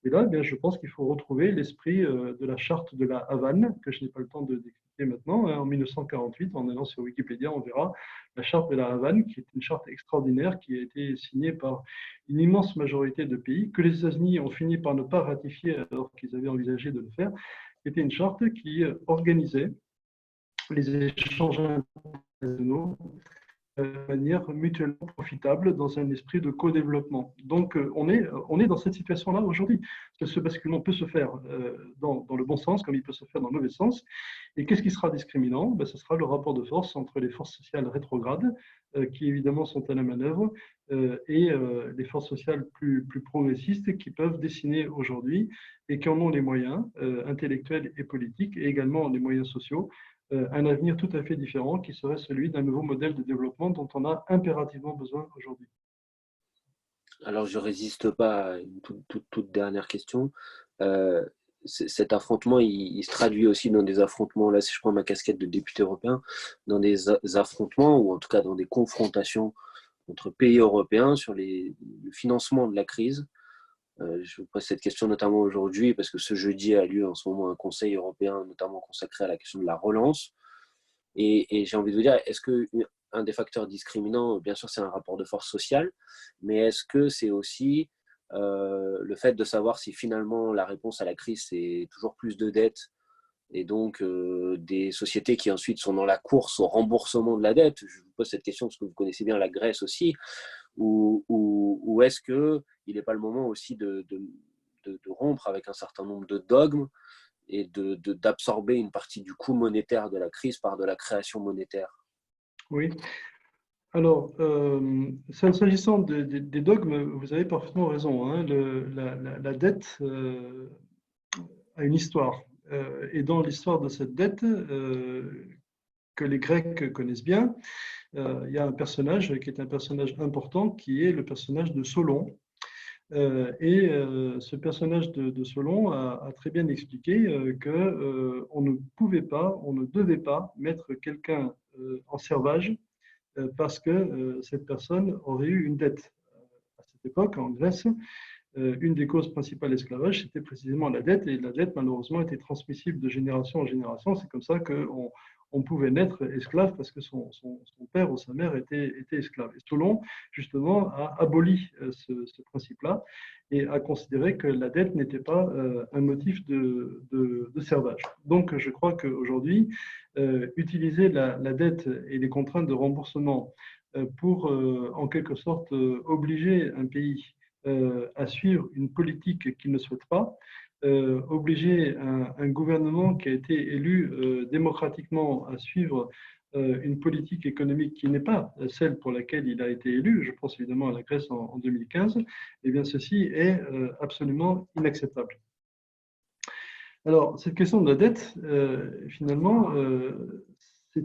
Et là, je pense qu'il faut retrouver l'esprit de la charte de la Havane, que je n'ai pas le temps de décrypter maintenant. En 1948, en allant sur Wikipédia, on verra la charte de la Havane, qui est une charte extraordinaire, qui a été signée par une immense majorité de pays, que les États-Unis ont fini par ne pas ratifier alors qu'ils avaient envisagé de le faire. C'était une charte qui organisait les échanges internationaux de manière mutuellement profitable dans un esprit de co-développement. Donc, on est dans cette situation-là aujourd'hui. Ce basculement peut se faire dans le bon sens comme il peut se faire dans le mauvais sens. Et qu'est-ce qui sera discriminant? Ce sera le rapport de force entre les forces sociales rétrogrades, qui évidemment sont à la manœuvre, et les forces sociales plus progressistes qui peuvent dessiner aujourd'hui et qui en ont les moyens intellectuels et politiques, et également les moyens sociaux, un avenir tout à fait différent qui serait celui d'un nouveau modèle de développement dont on a impérativement besoin aujourd'hui. Alors, je ne résiste pas à une toute dernière question. Euh, Cet affrontement, il se traduit aussi dans des affrontements, là si je prends ma casquette de député européen, dans des affrontements ou en tout cas dans des confrontations entre pays européens sur le financement de la crise. Je vous pose cette question notamment aujourd'hui parce que ce jeudi a lieu en ce moment un Conseil européen notamment consacré à la question de la relance. Et j'ai envie de vous dire, est-ce qu'un des facteurs discriminants, bien sûr, c'est un rapport de force sociale, mais est-ce que c'est aussi le fait de savoir si finalement la réponse à la crise, c'est toujours plus de dettes et donc des sociétés qui ensuite sont dans la course au remboursement de la dette. Je vous pose cette question parce que vous connaissez bien la Grèce aussi, ou est-ce qu'il n'est pas le moment aussi de rompre avec un certain nombre de dogmes et d'absorber une partie du coût monétaire de la crise par de la création monétaire? Oui. Alors, s'agissant des dogmes, vous avez parfaitement raison, hein. La dette a une histoire. Et dans l'histoire de cette dette, que les Grecs connaissent bien, il y a un personnage qui est un personnage important, qui est le personnage de Solon. Ce personnage de Solon a très bien expliqué qu'on ne pouvait pas, on ne devait pas mettre quelqu'un en servage parce que cette personne aurait eu une dette. À cette époque, en Grèce, une des causes principales de l'esclavage, c'était précisément la dette, et la dette, malheureusement, était transmissible de génération en génération. C'est comme ça qu'on pouvait naître esclave parce que son père ou sa mère était esclave. Et Solon, justement, a aboli ce principe-là et a considéré que la dette n'était pas un motif de servage. Donc, je crois qu'aujourd'hui, utiliser la dette et les contraintes de remboursement pour, en quelque sorte, obliger un pays à suivre une politique qu'il ne souhaite pas, obliger un gouvernement qui a été élu démocratiquement à suivre une politique économique qui n'est pas celle pour laquelle il a été élu, je pense évidemment à la Grèce en 2015, eh bien ceci est absolument inacceptable. Alors, cette question de la dette, finalement, c'est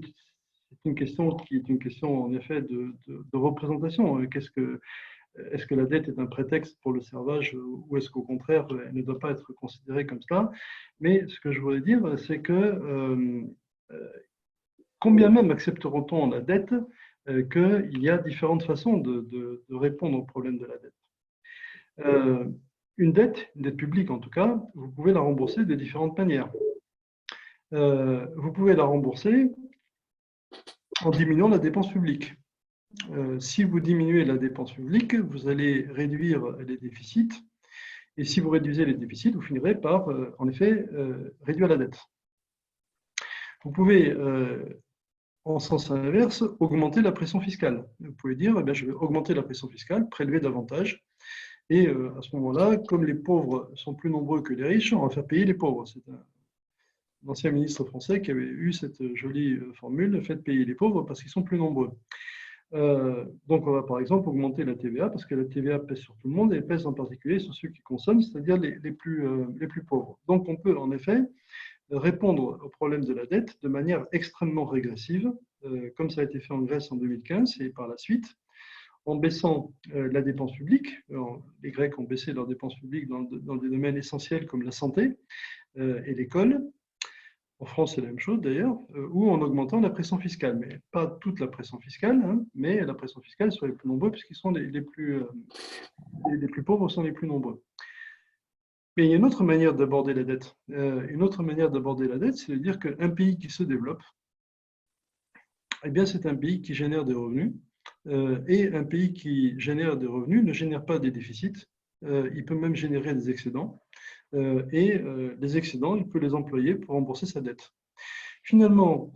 une question qui est une question en effet de représentation. Est-ce que la dette est un prétexte pour le servage ou est-ce qu'au contraire, elle ne doit pas être considérée comme cela? Mais ce que je voudrais dire, c'est que combien même accepteront-on la dette, qu'il y a différentes façons de répondre au problème de la dette. Une dette publique en tout cas, vous pouvez la rembourser de différentes manières. Vous pouvez la rembourser en diminuant la dépense publique. Si vous diminuez la dépense publique, vous allez réduire les déficits. Et si vous réduisez les déficits, vous finirez par, en effet, réduire la dette. Vous pouvez, en sens inverse, augmenter la pression fiscale. Vous pouvez dire, eh bien, je vais augmenter la pression fiscale, prélever davantage. Et à ce moment-là, comme les pauvres sont plus nombreux que les riches, on va faire payer les pauvres. C'est un ancien ministre français qui avait eu cette jolie formule, faites payer les pauvres parce qu'ils sont plus nombreux. Donc, on va par exemple augmenter la TVA parce que la TVA pèse sur tout le monde et pèse en particulier sur ceux qui consomment, c'est-à-dire les plus pauvres. Donc, on peut en effet répondre au problème de la dette de manière extrêmement régressive, comme ça a été fait en Grèce en 2015 et par la suite, en baissant la dépense publique. Les Grecs ont baissé leurs dépenses publiques dans des domaines essentiels comme la santé et l'école. En France, c'est la même chose d'ailleurs, ou en augmentant la pression fiscale, mais pas toute la pression fiscale, hein, mais la pression fiscale sur les plus nombreux, puisqu'ils sont les plus pauvres sont les plus nombreux. Mais il y a une autre manière d'aborder la dette. Une autre manière d'aborder la dette, c'est de dire qu'un pays qui se développe, eh bien, c'est un pays qui génère des revenus, et un pays qui génère des revenus ne génère pas des déficits, il peut même générer des excédents. Et les excédents, il peut les employer pour rembourser sa dette. Finalement,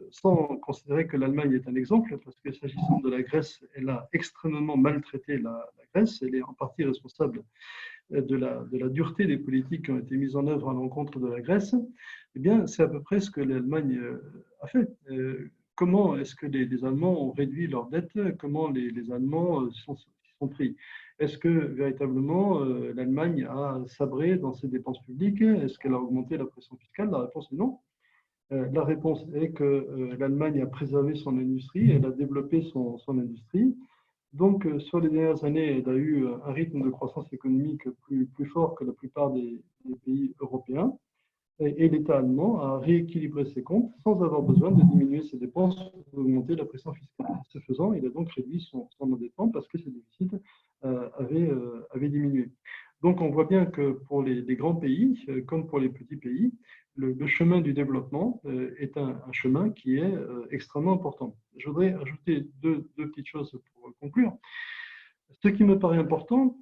sans considérer que l'Allemagne est un exemple, parce que s'agissant de la Grèce, elle a extrêmement maltraité la Grèce, elle est en partie responsable de la dureté des politiques qui ont été mises en œuvre à l'encontre de la Grèce, eh bien, c'est à peu près ce que l'Allemagne a fait. Comment est-ce que les Allemands ont réduit leur dette? Comment les Allemands sont pris? Est-ce que véritablement l'Allemagne a sabré dans ses dépenses publiques? Est-ce qu'elle a augmenté la pression fiscale? La réponse est non. La réponse est que l'Allemagne a préservé son industrie, elle a développé son industrie. Donc, sur les dernières années, elle a eu un rythme de croissance économique plus fort que la plupart des pays européens. Et l'État allemand a rééquilibré ses comptes sans avoir besoin de diminuer ses dépenses ou d'augmenter la pression fiscale. Ce faisant, il a donc réduit son endettement parce que ses déficits avaient diminué. Donc, on voit bien que pour les grands pays, comme pour les petits pays, le chemin du développement est un chemin qui est extrêmement important. Je voudrais ajouter deux petites choses pour conclure. Ce qui me paraît important,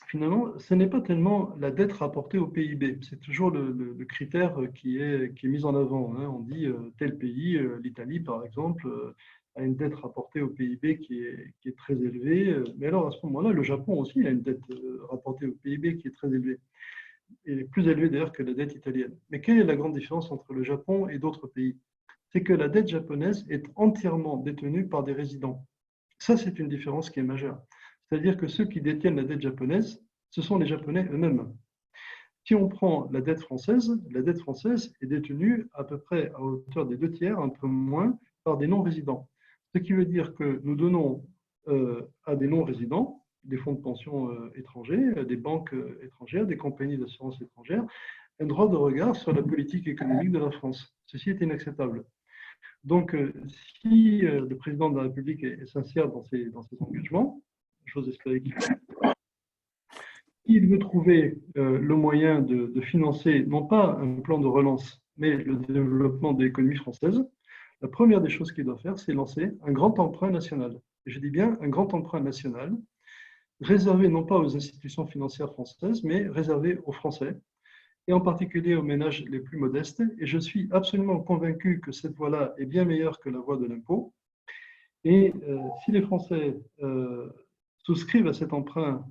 finalement, ce n'est pas tellement la dette rapportée au PIB. C'est toujours le critère qui est mis en avant, hein. On dit tel pays, l'Italie par exemple, a une dette rapportée au PIB qui est très élevée. Mais alors à ce moment-là, le Japon aussi a une dette rapportée au PIB qui est très élevée, et plus élevée d'ailleurs que la dette italienne. Mais quelle est la grande différence entre le Japon et d'autres pays? C'est que la dette japonaise est entièrement détenue par des résidents. Ça, c'est une différence qui est majeure. C'est-à-dire que ceux qui détiennent la dette japonaise, ce sont les Japonais eux-mêmes. Si on prend la dette française est détenue à peu près à hauteur des 2 tiers, un peu moins, par des non-résidents. Ce qui veut dire que nous donnons à des non-résidents, des fonds de pension étrangers, des banques étrangères, des compagnies d'assurance étrangères, un droit de regard sur la politique économique de la France. Ceci est inacceptable. Donc, si le président de la République est sincère dans ses engagements, j'ose espérer qu'il il veut trouver le moyen de financer, non pas un plan de relance, mais le développement de l'économie française, la première des choses qu'il doit faire, c'est lancer un grand emprunt national. Et je dis bien un grand emprunt national, réservé non pas aux institutions financières françaises, mais réservé aux Français, et en particulier aux ménages les plus modestes. Et je suis absolument convaincu que cette voie-là est bien meilleure que la voie de l'impôt. Et si les Français souscrivent à cet emprunt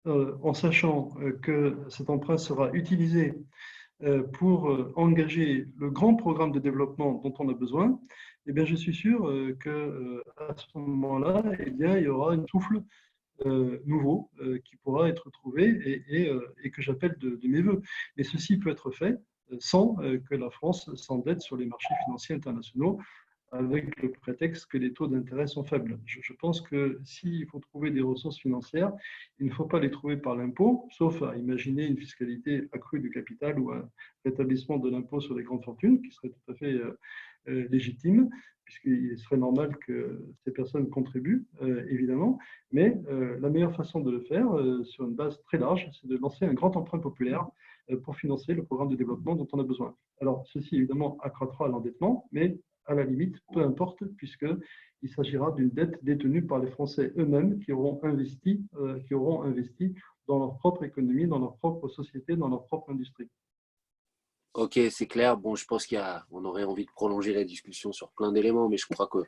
en sachant que cet emprunt sera utilisé pour engager le grand programme de développement dont on a besoin, eh bien, je suis sûr qu'à ce moment-là, eh bien, il y aura un souffle nouveau qui pourra être trouvé et que j'appelle de mes voeux. Mais ceci peut être fait sans que la France s'endette sur les marchés financiers internationaux avec le prétexte que les taux d'intérêt sont faibles. Je pense que s'il faut trouver des ressources financières, il ne faut pas les trouver par l'impôt, sauf à imaginer une fiscalité accrue du capital ou un rétablissement de l'impôt sur les grandes fortunes, qui serait tout à fait légitime, puisqu'il serait normal que ces personnes contribuent, évidemment. Mais la meilleure façon de le faire, sur une base très large, c'est de lancer un grand emprunt populaire pour financer le programme de développement dont on a besoin. Alors, ceci, évidemment, accroîtra l'endettement, mais à la limite, peu importe, puisqu'il s'agira d'une dette détenue par les Français eux-mêmes qui auront investi dans leur propre économie, dans leur propre société, dans leur propre industrie. Ok, c'est clair. Bon, je pense on aurait envie de prolonger la discussion sur plein d'éléments, mais je crois qu'on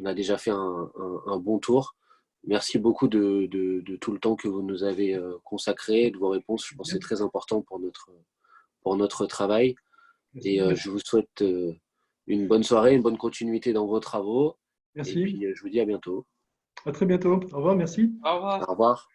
a déjà fait un bon tour. Merci beaucoup de tout le temps que vous nous avez consacré, de vos réponses. Je pense que c'est très important pour notre travail. Et je vous souhaite une bonne soirée, une bonne continuité dans vos travaux. Merci. Et puis, je vous dis à bientôt. À très bientôt. Au revoir, merci. Au revoir. Au revoir.